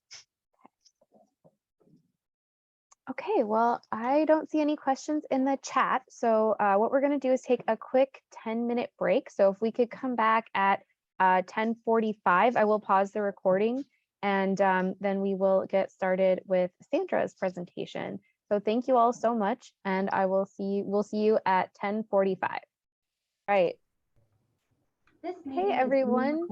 Okay, well, I don't see any questions in the chat. So what we're going to do is take a quick 10-minute break. So if we could come back at 10:45, I will pause the recording and then we will get started with Sandra's presentation. So thank you all so much, and we'll see you at 10:45. Right. Hey everyone.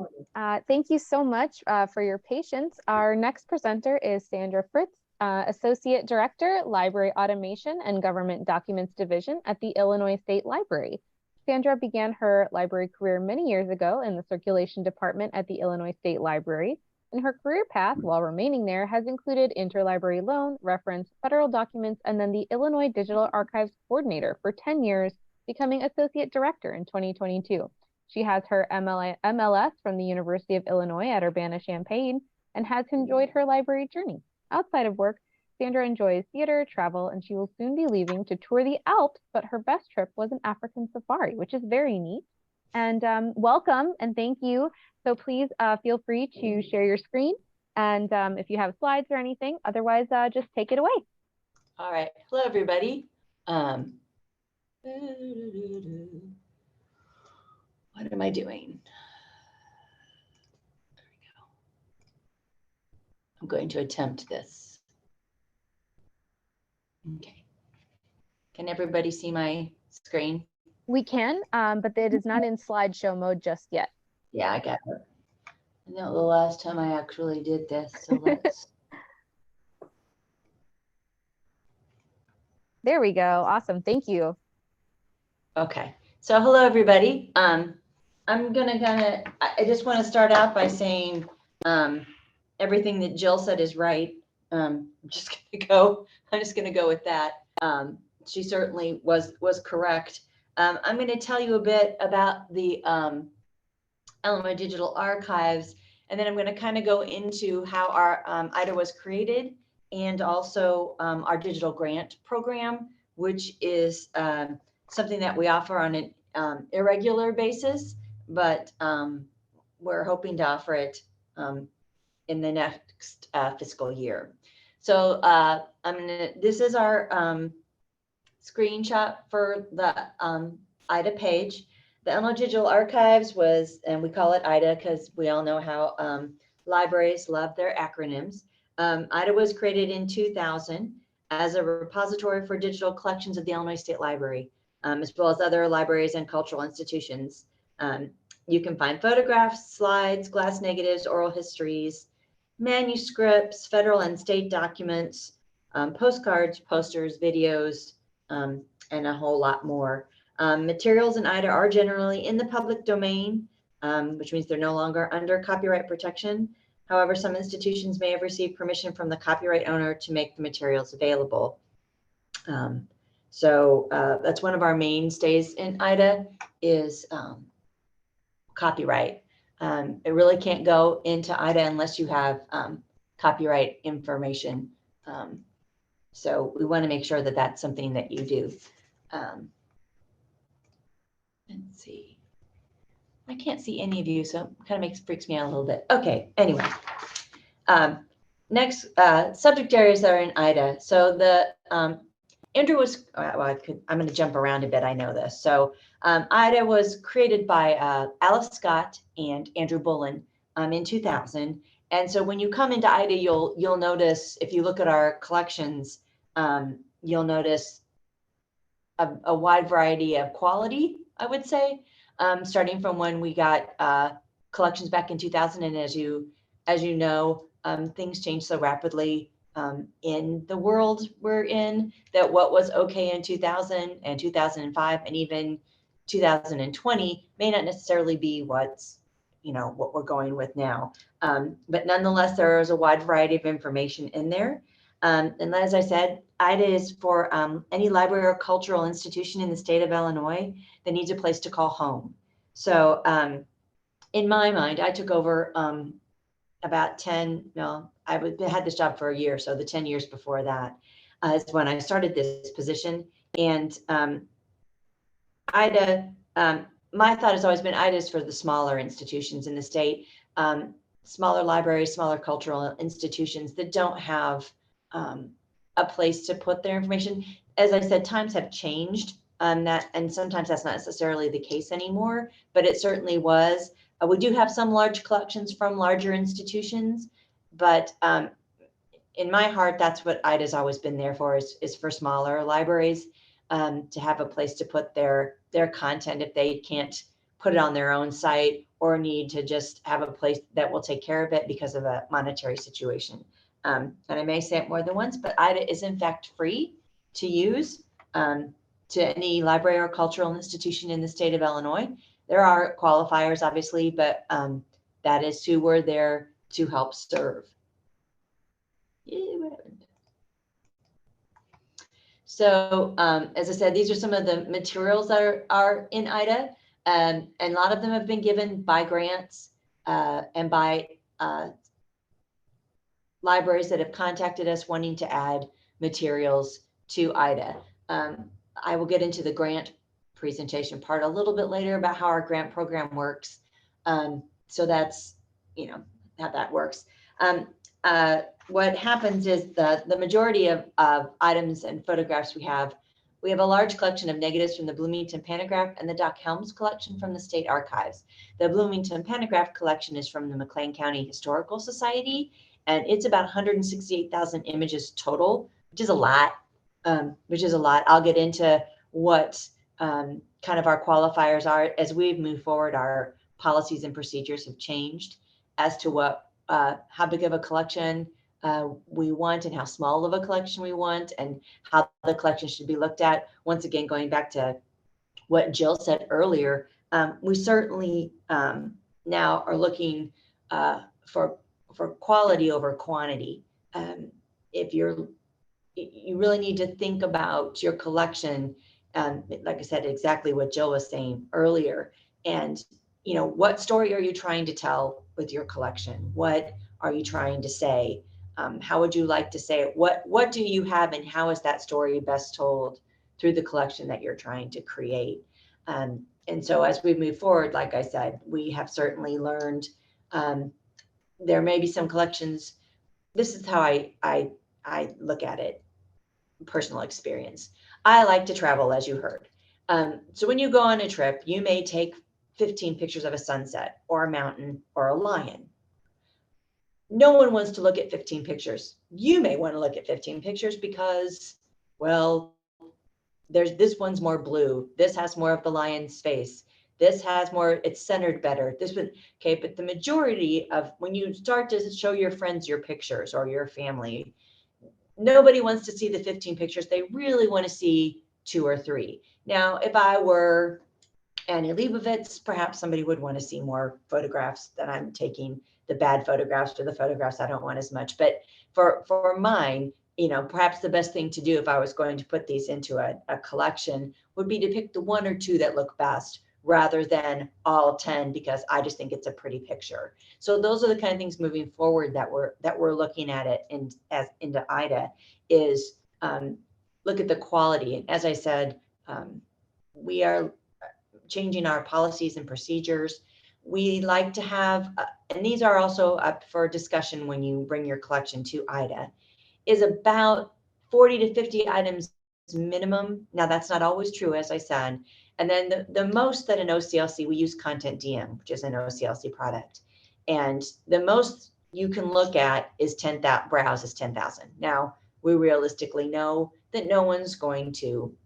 Thank you so much for your patience. Our next presenter is Sandra Fritz, Associate Director, Library Automation and Government Documents Division at the Illinois State Library. Sandra began her library career many years ago in the Circulation Department at the Illinois State Library, and her career path while remaining there has included interlibrary loan, reference, federal documents, and then the Illinois Digital Archives Coordinator for 10 years, becoming Associate Director in 2022. She has her MLS from the University of Illinois at Urbana-Champaign and has enjoyed her library journey. Outside of work, Sandra enjoys theater, travel, and she will soon be leaving to tour the Alps, but her best trip was an African safari, which is very neat. And welcome and thank you. So please feel free to share your screen, and if you have slides or anything, otherwise just take it away. All right, hello everybody. What am I doing? There we go. I'm going to attempt this. Okay. Can everybody see my screen? We can, but it is not in slideshow mode just yet. Yeah, I got it. I know the last time I actually did this, so let's. There we go. Awesome. Thank you. Okay. So hello everybody. I just want to start out by saying everything that Jill said is right. I'm just gonna go with that. She certainly was correct. I'm going to tell you a bit about the Illinois Digital Archives, and then I'm going to kind of go into how our IDA was created, and also our digital grant program, which is something that we offer on an irregular basis, but we're hoping to offer it in the next fiscal year. So this is our screenshot for the IDA page. The Illinois Digital Archives was, and we call it IDA because we all know how libraries love their acronyms. IDA was created in 2000 as a repository for digital collections of the Illinois State Library, as well as other libraries and cultural institutions. You can find photographs, slides, glass negatives, oral histories, manuscripts, federal and state documents, postcards, posters, videos, and a whole lot more. Materials in IDA are generally in the public domain, which means they're no longer under copyright protection. However, some institutions may have received permission from the copyright owner to make the materials available. So that's one of our mainstays in IDA is copyright. It really can't go into IDA unless you have copyright information. So we want to make sure that that's something that you do. Let's see. I can't see any of you, so it kind of freaks me out a little bit. Okay, anyway. Next, subject areas that are in IDA. So the Andrew was, well, I'm going to jump around a bit, I know this. So IDA was created by Alice Scott and Andrew Bullen in 2000. And so when you come into IDA, you'll notice, if you look at our collections, you'll notice a wide variety of quality, I would say, starting from when we got collections back in 2000. And as you know, things change so rapidly in the world we're in, that what was okay in 2000 and 2005 and even 2020 may not necessarily be what we're going with now. But nonetheless, there is a wide variety of information in there. And as I said, IDA is for any library or cultural institution in the state of Illinois that needs a place to call home. So in my mind, I took over about 10, no, I had this job for a year. So the 10 years before that is when I started this position. And IDA, my thought has always been IDA is for the smaller institutions in the state. smaller libraries, smaller cultural institutions that don't have a place to put their information. As I said, times have changed, and sometimes that's not necessarily the case anymore, but it certainly was. We do have some large collections from larger institutions, but in my heart, that's what IDA's always been there for, is for smaller libraries to have a place to put their content if they can't put it on their own site or need to just have a place that will take care of it because of a monetary situation. And I may say it more than once, but IDA is in fact free to use to any library or cultural institution in the state of Illinois. There are qualifiers, obviously, but that is who we're there to help serve. So as I said, these are some of the materials that are in IDA, and a lot of them have been given by grants and by libraries that have contacted us wanting to add materials to IDA. I will get into the grant presentation part a little bit later about how our grant program works. So that's, how that works. What happens is the majority of items and photographs we have a large collection of negatives from the Bloomington Pantograph and the Doc Helms collection from the State Archives. The Bloomington Pantograph collection is from the McLean County Historical Society, and it's about 168,000 images total, which is a lot. I'll get into what kind of our qualifiers are as we've moved forward. Our policies and procedures have changed as to what how big of a collection we want and how small of a collection we want and how the collection should be looked at. Once again, going back to what Jill said earlier, we certainly now are looking for quality over quantity. If you really need to think about your collection, like I said, exactly what Jill was saying earlier, and what story are you trying to tell with your collection? What are you trying to say? How would you like to say it? What do you have, and how is that story best told through the collection that you're trying to create? And so as we move forward, like I said, we have certainly learned there may be some collections. This is how I look at it, personal experience. I like to travel, as you heard. So when you go on a trip, you may take 15 pictures of a sunset or a mountain or a lion. No one wants to look at 15 pictures. You may want to look at 15 pictures because, well, this one's more blue. This has more of the lion's face. This has more, it's centered better. This one, okay, but the majority of when you start to show your friends your pictures or your family, nobody wants to see the 15 pictures. They really want to see 2 or 3. Now, if I were Annie Leibovitz, perhaps somebody would want to see more photographs that I'm taking, the bad photographs or the photographs I don't want as much. But for mine, perhaps the best thing to do if I was going to put these into a collection would be to pick the 1 or 2 that look best rather than all 10, because I just think it's a pretty picture. So those are the kind of things moving forward that we're looking at it into IDA is look at the quality. And as I said, we are changing our policies and procedures. We like to have, and these are also up for discussion when you bring your collection to IDA, is about 40 to 50 items minimum. Now that's not always true, as I said. And then the most that an OCLC, we use Content DM, which is an OCLC product. And the most you can look at is 10,000, browse is 10,000. Now we realistically know that no one's going to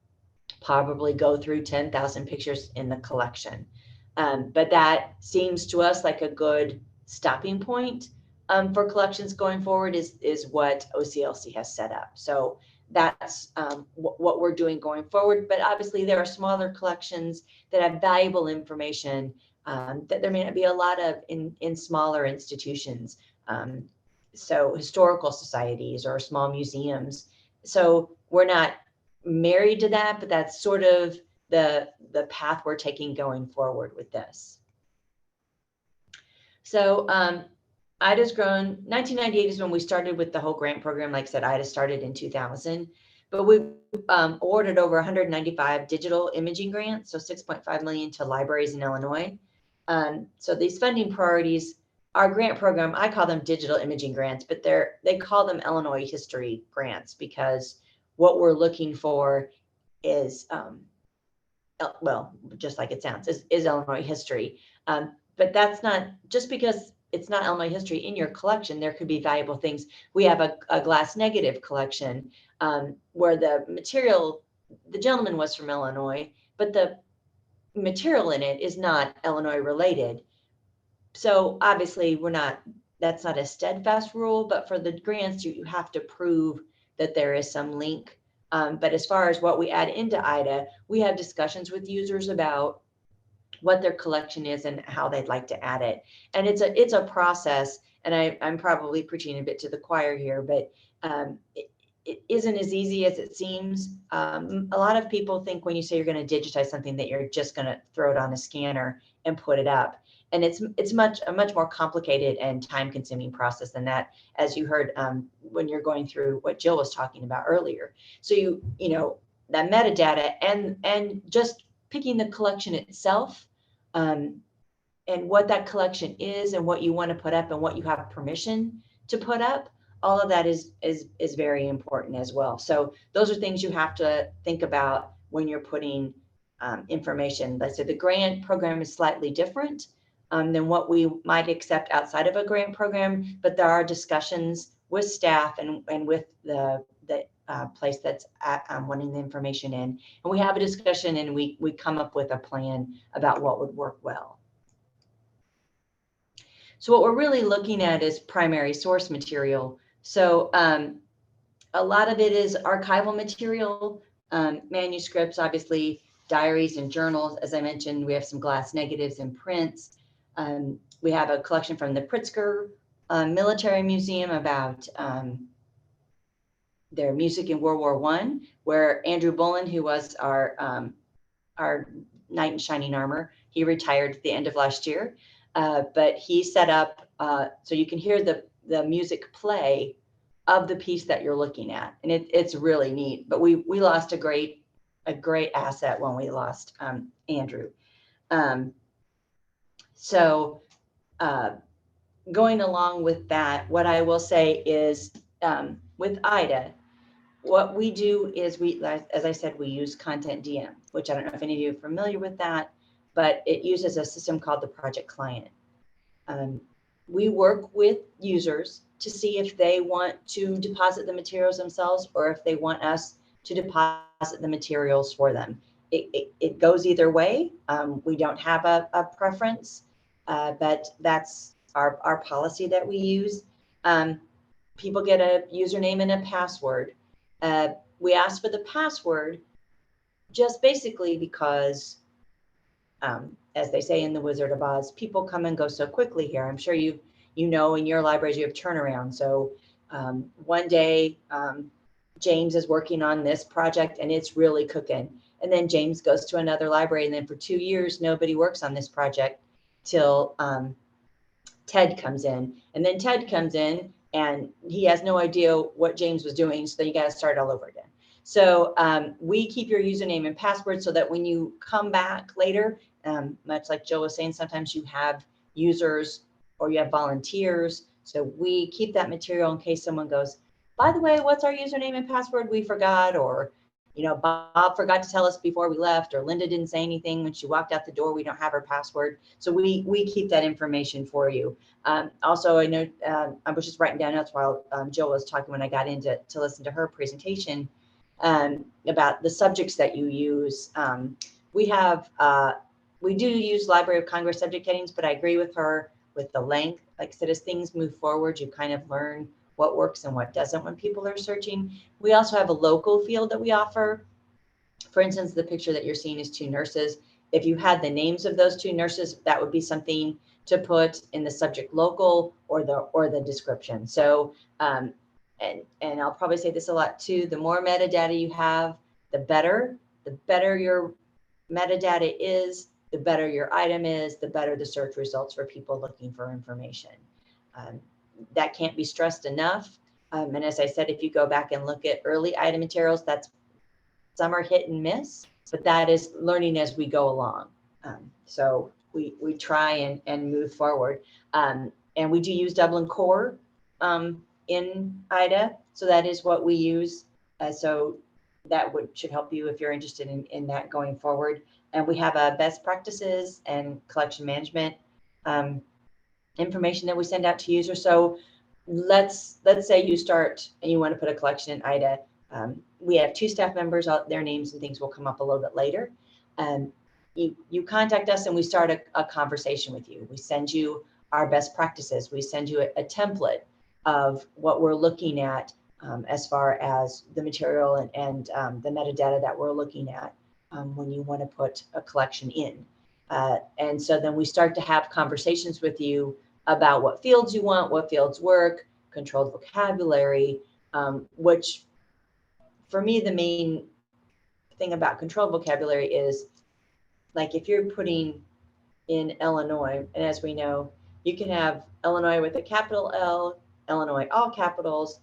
probably go through 10,000 pictures in the collection. But that seems to us like a good stopping point for collections going forward is what OCLC has set up. So that's what we're doing going forward. But obviously there are smaller collections that have valuable information that there may not be a lot of in smaller institutions. So historical societies or small museums. So we're not married to that, but that's sort of the path we're taking going forward with this. So IDA's grown. 1998 is when we started with the whole grant program. Like I said, IDA started in 2000, but we awarded over 195 digital imaging grants, so 6.5 million to libraries in Illinois. So these funding priorities our grant program, I call them digital imaging grants, but they call them Illinois history grants because what we're looking for is, well, just like it sounds, is Illinois history. But that's not, just because it's not Illinois history in your collection, there could be valuable things. We have a glass negative collection where the material, the gentleman was from Illinois, but the material in it is not Illinois related. So obviously that's not a steadfast rule, but for the grants, you have to prove that there is some link. But as far as what we add into IDA, we have discussions with users about what their collection is and how they'd like to add it. And it's a process, and I'm probably preaching a bit to the choir here, but it isn't as easy as it seems. A lot of people think when you say you're going to digitize something that you're just going to throw it on a scanner and put it up. And it's a much more complicated and time-consuming process than that, as you heard when you're going through what Jill was talking about earlier. So you know that metadata and just picking the collection itself, and what that collection is and what you want to put up and what you have permission to put up. All of that is very important as well. So those are things you have to think about when you're putting information. Let's say the grant program is slightly different than what we might accept outside of a grant program, but there are discussions with staff and with the place that's wanting the information in. And we have a discussion and we come up with a plan about what would work well. So what we're really looking at is primary source material. So a lot of it is archival material, manuscripts, obviously diaries and journals. As I mentioned, we have some glass negatives and prints. We have a collection from the Pritzker Military Museum about their music in World War I, where Andrew Bullen, who was our knight in shining armor, he retired at the end of last year. But he set up so you can hear the music play of the piece that you're looking at, and it's really neat. But we lost a great asset when we lost Andrew. So going along with that, what I will say is with IDA, what we do is as I said, we use Content DM, which I don't know if any of you are familiar with that, but it uses a system called the project client. We work with users to see if they want to deposit the materials themselves or if they want us to deposit the materials for them. It goes either way. We don't have a preference, but that's our policy that we use. People get a username and a password. We ask for the password just basically because, as they say in The Wizard of Oz, people come and go so quickly here. I'm sure you know in your libraries you have turnaround. So one day James is working on this project and it's really cooking. And then James goes to another library, and then for 2 years, nobody works on this project till Ted comes in. And then Ted comes in and he has no idea what James was doing. So then you got to start all over again. So we keep your username and password so that when you come back later, much like Jill was saying, sometimes you have users or you have volunteers. So we keep that material in case someone goes, by the way, what's our username and password? We forgot, or Bob forgot to tell us before we left, or Linda didn't say anything when she walked out the door. We don't have her password. So we keep that information for you. Also, I know I was just writing down notes while Jill was talking when I got in to listen to her presentation about the subjects that you use. We do use Library of Congress subject headings, but I agree with her with the length. Like I said, as things move forward, you kind of learn what works and what doesn't when people are searching. We also have a local field that we offer. For instance, the picture that you're seeing is 2 nurses. If you had the names of those 2 nurses, that would be something to put in the subject local or the description. So, and I'll probably say this a lot too, the more metadata you have, the better your metadata is, the better your item is, the better the search results for people looking for information. That can't be stressed enough. And as I said, if you go back and look at early item materials, some are hit and miss, but that is learning as we go along. So we try and move forward. And we do use Dublin Core in IDA. So that is what we use. So that should help you if you're interested in that going forward. And we have a best practices and collection management information that we send out to users. So let's say you start and you want to put a collection in IDA. We have 2 staff members, their names and things will come up a little bit later. You contact us and we start a conversation with you. We send you our best practices. We send you a template of what we're looking at as far as the material and the metadata that we're looking at when you want to put a collection in. And so then we start to have conversations with you about what fields you want, what fields work, controlled vocabulary, which for me, the main thing about controlled vocabulary is, like, if you're putting in Illinois, and as we know, you can have Illinois with a capital L, Illinois all capitals,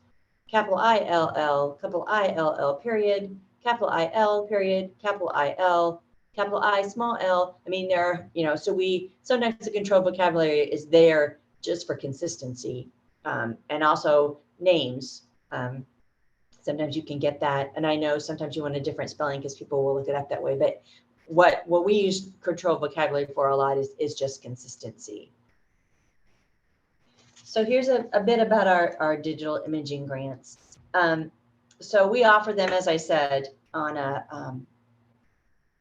capital I-L-L, period, capital I-L, period, capital I-L, capital I, small l. I mean, there are, so sometimes the controlled vocabulary is there just for consistency, and also names. Sometimes you can get that. And I know sometimes you want a different spelling because people will look it up that way. But what we use controlled vocabulary for a lot is just consistency. So here's a bit about our digital imaging grants. So we offer them, as I said, on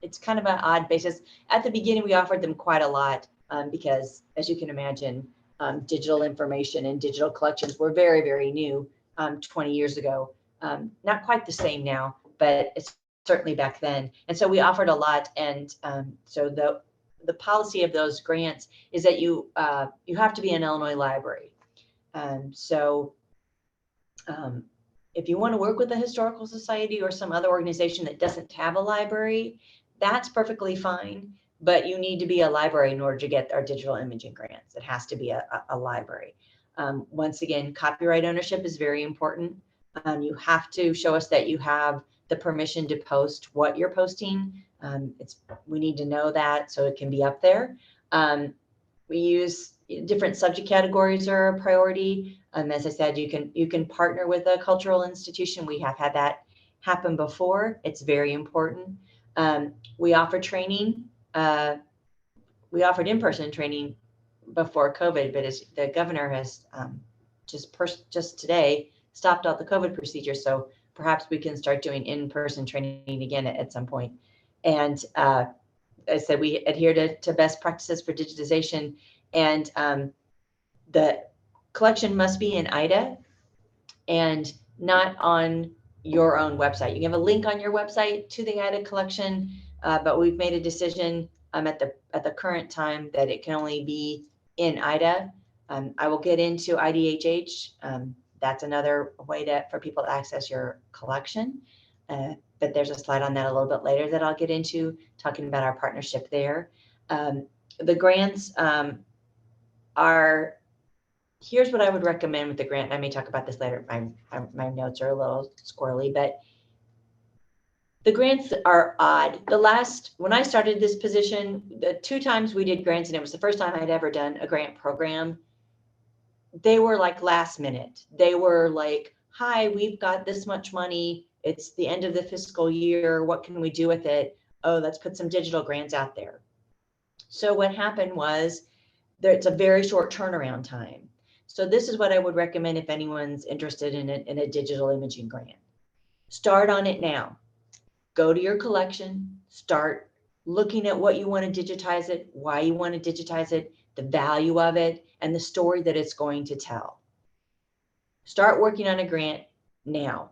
it's kind of an odd basis. At the beginning, we offered them quite a lot because, as you can imagine, digital information and digital collections were very, very new 20 years ago. Not quite the same now, but it's certainly back then. And so we offered a lot. And so the policy of those grants is that you have to be an Illinois library. So if you want to work with a historical society or some other organization that doesn't have a library, that's perfectly fine. But you need to be a library in order to get our digital imaging grants. It has to be a library. Once again, copyright ownership is very important. You have to show us that you have the permission to post what you're posting. We need to know that so it can be up there. We use different subject categories are a priority. As I said, you can partner with a cultural institution. We have had that happen before. It's very important. We offer training. We offered in-person training before COVID, but as the governor has just today stopped all the COVID procedures. So perhaps we can start doing in-person training again at some point. And I said, we adhere to best practices for digitization, and the collection must be in IDA and not on your own website. You can have a link on your website to the IDA collection, but we've made a decision at the current time that it can only be in IDA. I will get into IDHH. That's another way for people to access your collection. But there's a slide on that a little bit later that I'll get into, talking about our partnership there. The grants here's what I would recommend with the grant. I may talk about this later. My notes are a little squirrely, but the grants are odd. When I started this position, the 2 times we did grants, and it was the first time I'd ever done a grant program, they were like last minute. They were like, hi, we've got this much money. It's the end of the fiscal year. What can we do with it? Oh, let's put some digital grants out there. So what happened was it's a very short turnaround time. So this is what I would recommend if anyone's interested in a digital imaging grant. Start on it now. Go to your collection, start looking at what you want to digitize it, why you want to digitize it, the value of it, and the story that it's going to tell. Start working on a grant now.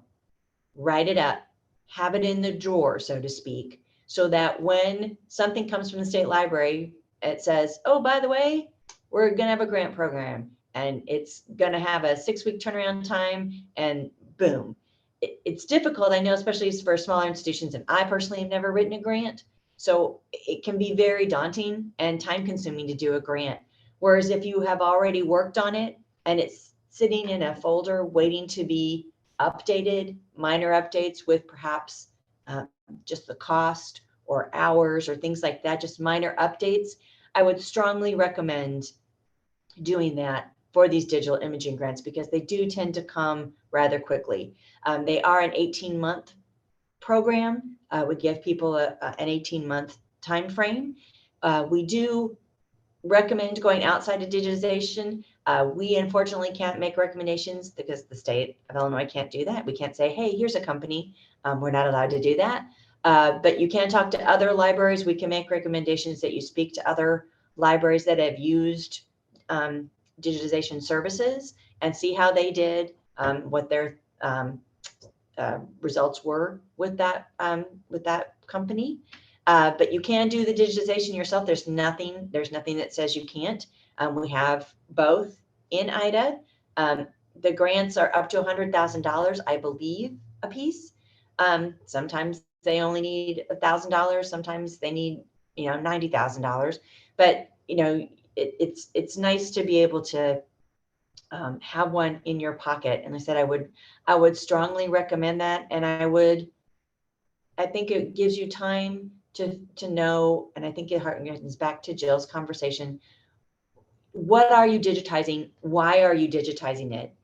Write it up, have it in the drawer, so to speak, so that when something comes from the state library, it says, oh, by the way, we're going to have a grant program and it's going to have a 6-week turnaround time, and boom. It's difficult, I know, especially for smaller institutions, and I personally have never written a grant. So it can be very daunting and time consuming to do a grant. Whereas if you have already worked on it and it's sitting in a folder waiting to be updated, minor updates with perhaps just the cost or hours or things like that, just minor updates, I would strongly recommend doing that for these digital imaging grants, because they do tend to come rather quickly. They are an 18-month program. We give people an 18-month time frame. We do recommend going outside of digitization. We unfortunately can't make recommendations because the state of Illinois can't do that. We can't say, hey, here's a company. We're not allowed to do that. But you can talk to other libraries. We can make recommendations that you speak to other libraries that have used digitization services and see how they did, what their results were with that company. But you can do the digitization yourself. There's nothing that says you can't. We have both in IDA. The grants are up to $100,000, I believe, a piece. Sometimes they only need $1,000. Sometimes they need, $90,000. But it's nice to be able to have one in your pocket. And I said I would strongly recommend that. And I think it gives you time to know, and I think it harkens back to Jill's conversation. What are you digitizing? Why are you digitizing it?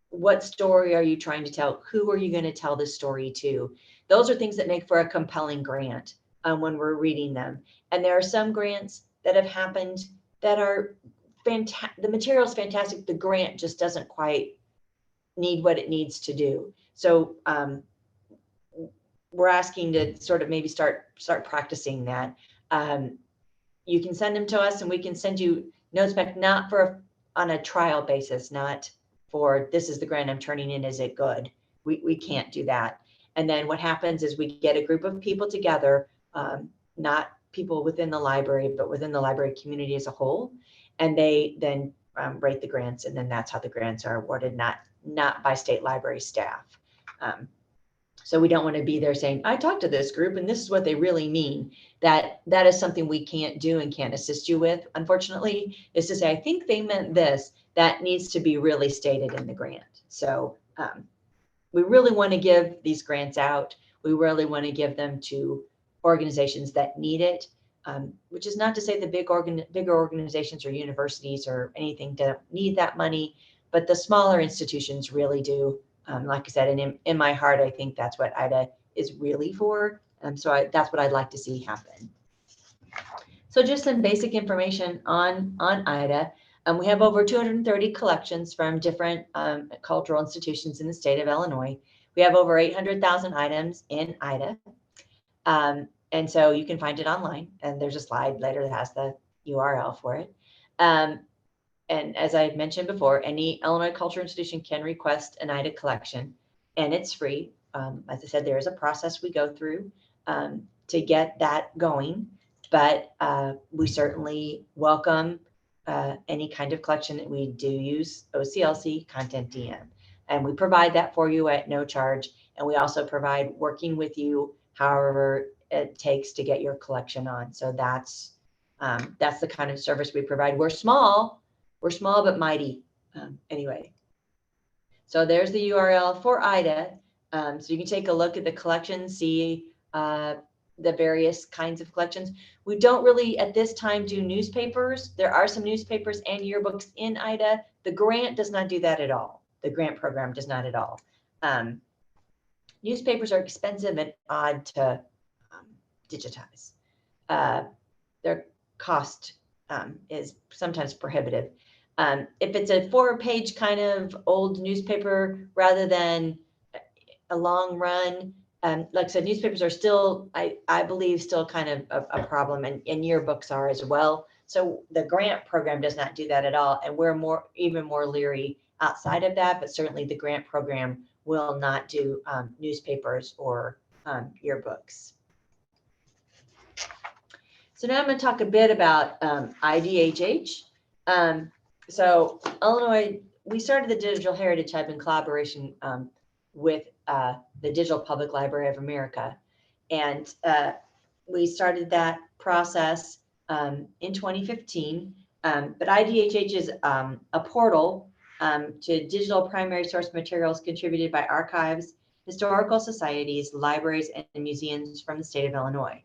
What story are you trying to tell? Who are you going to tell this story to? Those are things that make for a compelling grant when we're reading them. And there are some grants that have happened that are fantastic. The material is fantastic. The grant just doesn't quite need what it needs to do. So we're asking to sort of maybe start practicing that. You can send them to us and we can send you notes back, not on a trial basis, not for this is the grant I'm turning in, is it good? We can't do that. And then what happens is we get a group of people together, not people within the library, but within the library community as a whole. And they then rate the grants, and then that's how the grants are awarded, not by state library staff. So we don't want to be there saying, I talked to this group and this is what they really mean. That is something we can't do and can't assist you with, unfortunately, is to say, I think they meant this. That needs to be really stated in the grant. So we really want to give these grants out. We really want to give them to organizations that need it, which is not to say the bigger organizations or universities or anything don't need that money, but the smaller institutions really do. Like I said, and in my heart, I think that's what IDA is really for. So that's what I'd like to see happen. So just some basic information on IDA. We have over 230 collections from different cultural institutions in the state of Illinois. We have over 800,000 items in IDA. And so you can find it online. And there's a slide later that has the URL for it. And as I mentioned before, any Illinois cultural institution can request an IDA collection, and it's free. As I said, there is a process we go through to get that going, but we certainly welcome any kind of collection that we do use OCLC Content DM. And we provide that for you at no charge. And we also provide working with you however it takes to get your collection on. So that's the kind of service we provide. We're small but mighty. Anyway, so there's the URL for IDA. So you can take a look at the collection, see the various kinds of collections. We don't really at this time do newspapers. There are some newspapers and yearbooks in IDA. The grant does not do that at all. The grant program does not at all. Newspapers are expensive and odd to digitize. Their cost is sometimes prohibitive. If it's a 4-page kind of old newspaper rather than a long run, like I said, newspapers are still, I believe, still kind of a problem, and yearbooks are as well. So the grant program does not do that at all. And we're even more leery outside of that, but certainly the grant program will not do newspapers or yearbooks. So now I'm going to talk a bit about IDHH. So Illinois, we started the Digital Heritage Hub in collaboration with the Digital Public Library of America. And we started that process in 2015. But IDHH is a portal to digital primary source materials contributed by archives, historical societies, libraries, and museums from the state of Illinois.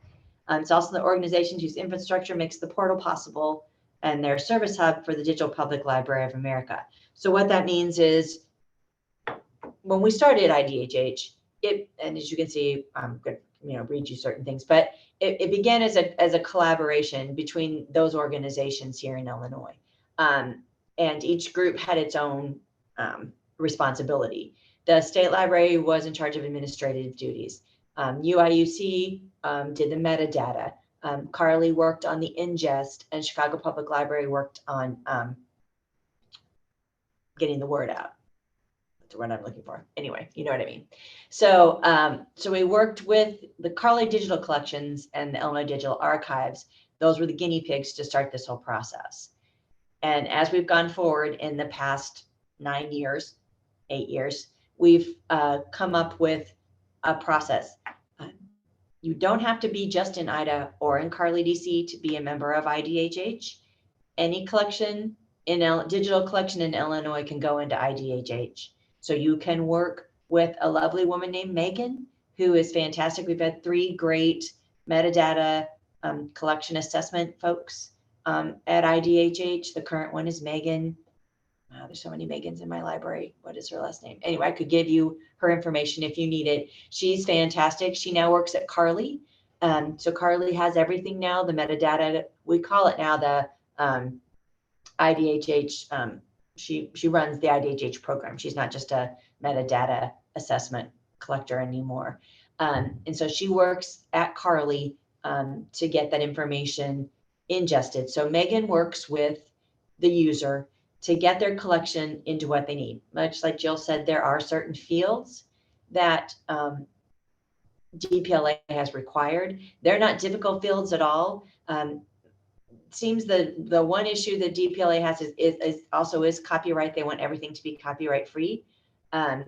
It's also the organization whose infrastructure makes the portal possible and their service hub for the Digital Public Library of America. So what that means is when we started IDHH, and as you can see, I'm going to read you certain things, but it began as a collaboration between those organizations here in Illinois. And each group had its own responsibility. The State Library was in charge of administrative duties. UIUC did the metadata. Carly worked on the ingest, and Chicago Public Library worked on getting the word out. That's the word I'm looking for. Anyway, you know what I mean. So, so we worked with the Carly Digital Collections and the Illinois Digital Archives. Those were the guinea pigs to start this whole process. And as we've gone forward in the past 8 years, we've come up with a process. You don't have to be just in IDA or in Carly, DC to be a member of IDHH. Any collection digital collection in Illinois can go into IDHH. So you can work with a lovely woman named Megan, who is fantastic. We've had 3 great metadata collection assessment folks at IDHH. The current one is Megan. Wow, there's so many Megans in my library. What is her last name? Anyway, I could give you her information if you need it. She's fantastic. She now works at Carly. So Carly has everything now, the metadata. We call it now the IDHH. She runs the IDHH program. She's not just a metadata assessment collector anymore. And so she works at Carly to get that information ingested. So Megan works with the user to get their collection into what they need. Much like Jill said, there are certain fields that DPLA has required. They're not difficult fields at all. Seems the one issue that DPLA has is also copyright. They want everything to be copyright free. I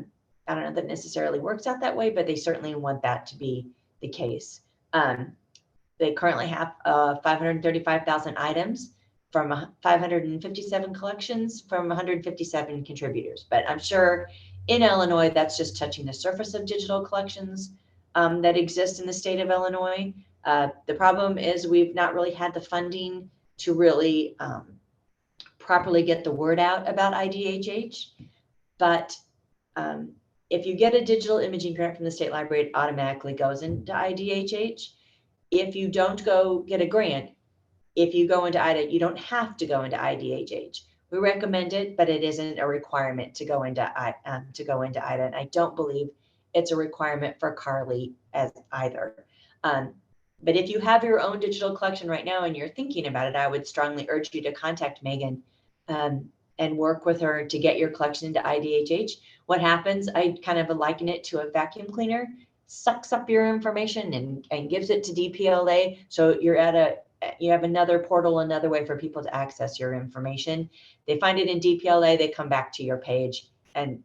don't know that necessarily works out that way, but they certainly want that to be the case. They currently have 535,000 items from 557 collections from 157 contributors. But I'm sure in Illinois, that's just touching the surface of digital collections that exist in the state of Illinois. The problem is we've not really had the funding to really properly get the word out about IDHH. But if you get a digital imaging grant from the state library, it automatically goes into IDHH. If you don't go get a grant, if you go into IDA, you don't have to go into IDHH. We recommend it, but it isn't a requirement to go into IDA, and I don't believe it's a requirement for Carly as either. But if you have your own digital collection right now and you're thinking about it, I would strongly urge you to contact Megan and work with her to get your collection into IDHH. What happens, I kind of liken it to a vacuum cleaner, sucks up your information and gives it to DPLA. So you have another portal, another way for people to access your information. They find it in DPLA, they come back to your page and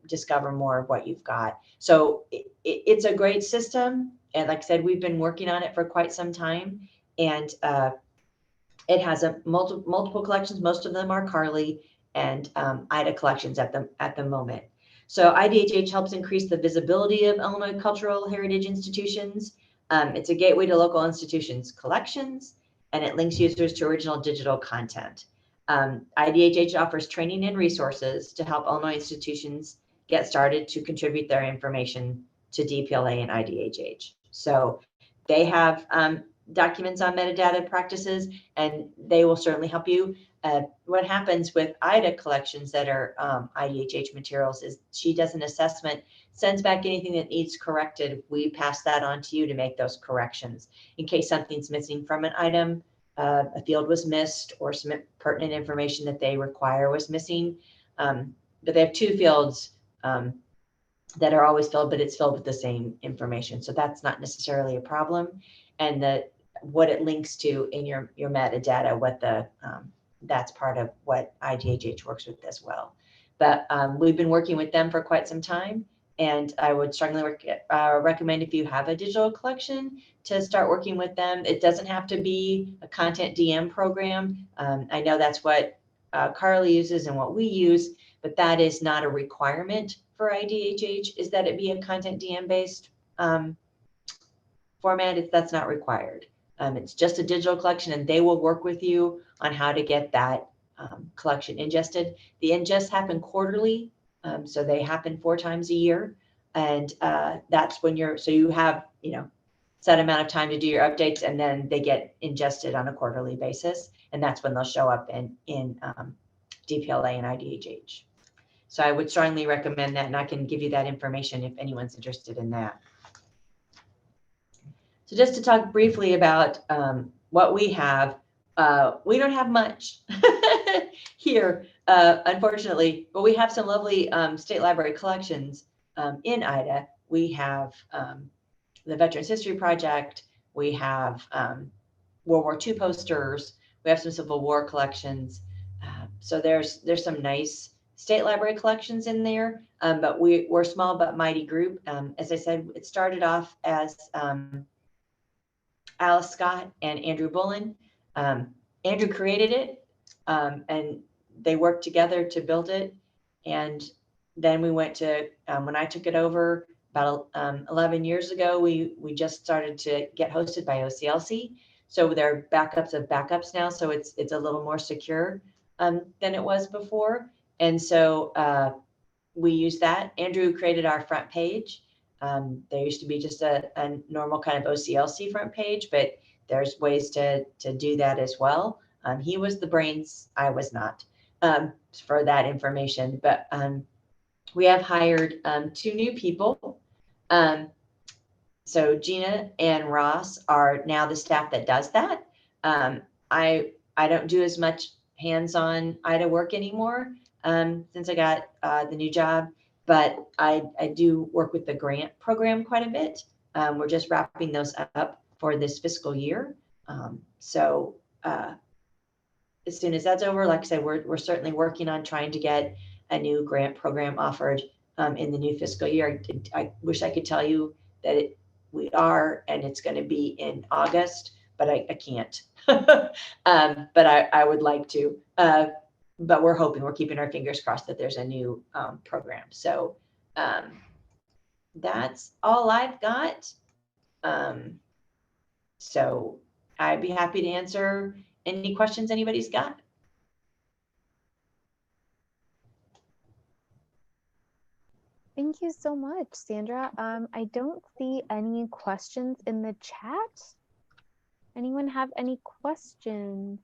discover more of what you've got. So it's a great system. And like I said, we've been working on it for quite some time. And it has multiple collections. Most of them are Carly and IDA collections at the moment. So IDHH helps increase the visibility of Illinois cultural heritage institutions. It's a gateway to local institutions' collections, and it links users to original digital content. IDHH offers training and resources to help Illinois institutions get started to contribute their information to DPLA and IDHH. So they have documents on metadata practices, and they will certainly help you. What happens with IDA collections that are IDHH materials is she does an assessment, sends back anything that needs corrected. We pass that on to you to make those corrections. In case something's missing from an item, a field was missed or some pertinent information that they require was missing. But they have 2 fields that are always filled, but it's filled with the same information. So that's not necessarily a problem. And what it links to in your metadata, that's part of what IDHH works with as well. But we've been working with them for quite some time. And I would strongly recommend, if you have a digital collection, to start working with them. It doesn't have to be a content DM program. I know that's what Carly uses and what we use, but that is not a requirement for IDHH, is that it be a content DM based format. That's not required. It's just a digital collection, and they will work with you on how to get that collection ingested. The ingests happen quarterly, so they happen 4 times a year, and that's when you have set amount of time to do your updates, and then they get ingested on a quarterly basis, and that's when they'll show up in DPLA and IDHH. So I would strongly recommend that, and I can give you that information if anyone's interested in that. So just to talk briefly about what we have, we don't have much here, unfortunately, but we have some lovely state library collections in IDA. We have the Veterans History Project. We have World War II posters. We have some Civil War collections. So there's some nice state library collections in there, but we're a small but mighty group. As I said, it started off as Alice Scott and Andrew Bullen. Andrew created it, and they worked together to build it. And then we went to, when I took it over about 11 years ago, we just started to get hosted by OCLC. So they're backups of backups now. So it's a little more secure than it was before. And so we use that. Andrew created our front page. There used to be just a normal kind of OCLC front page, but there's ways to do that as well. He was the brains, I was not, for that information. But we have hired 2 new people. So Gina and Ross are now the staff that does that. I don't do as much hands-on IDA work anymore since I got the new job. But I do work with the grant program quite a bit. We're just wrapping those up for this fiscal year. So as soon as that's over, like I said, we're certainly working on trying to get a new grant program offered in the new fiscal year. I wish I could tell you that we are, and it's going to be in August, but I can't. But I would like to. But we're hoping, we're keeping our fingers crossed that there's a new program. So that's all I've got. So I'd be happy to answer any questions anybody's got. Thank you so much, Sandra. I don't see any questions in the chat. Anyone have any questions?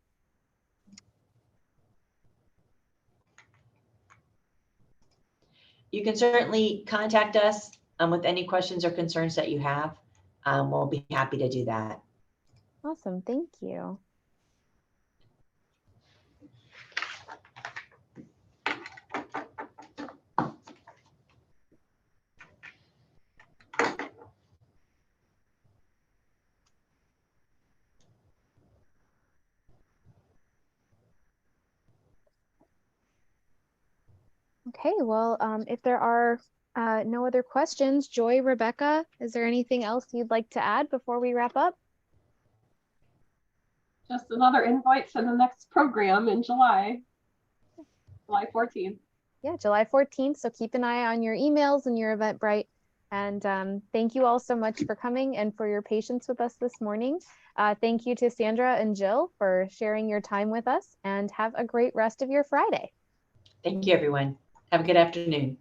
You can certainly contact us with any questions or concerns that you have. We'll be happy to do that. Awesome, thank you. Okay, well, if there are no other questions, Joy, Rebecca, is there anything else you'd like to add before we wrap up? Just another invite for the next program in July 14th. Yeah, July 14th. So keep an eye on your emails and your Eventbrite. And thank you all so much for coming and for your patience with us this morning. Thank you to Sandra and Jill for sharing your time with us, and have a great rest of your Friday. Thank you, everyone. Have a good afternoon.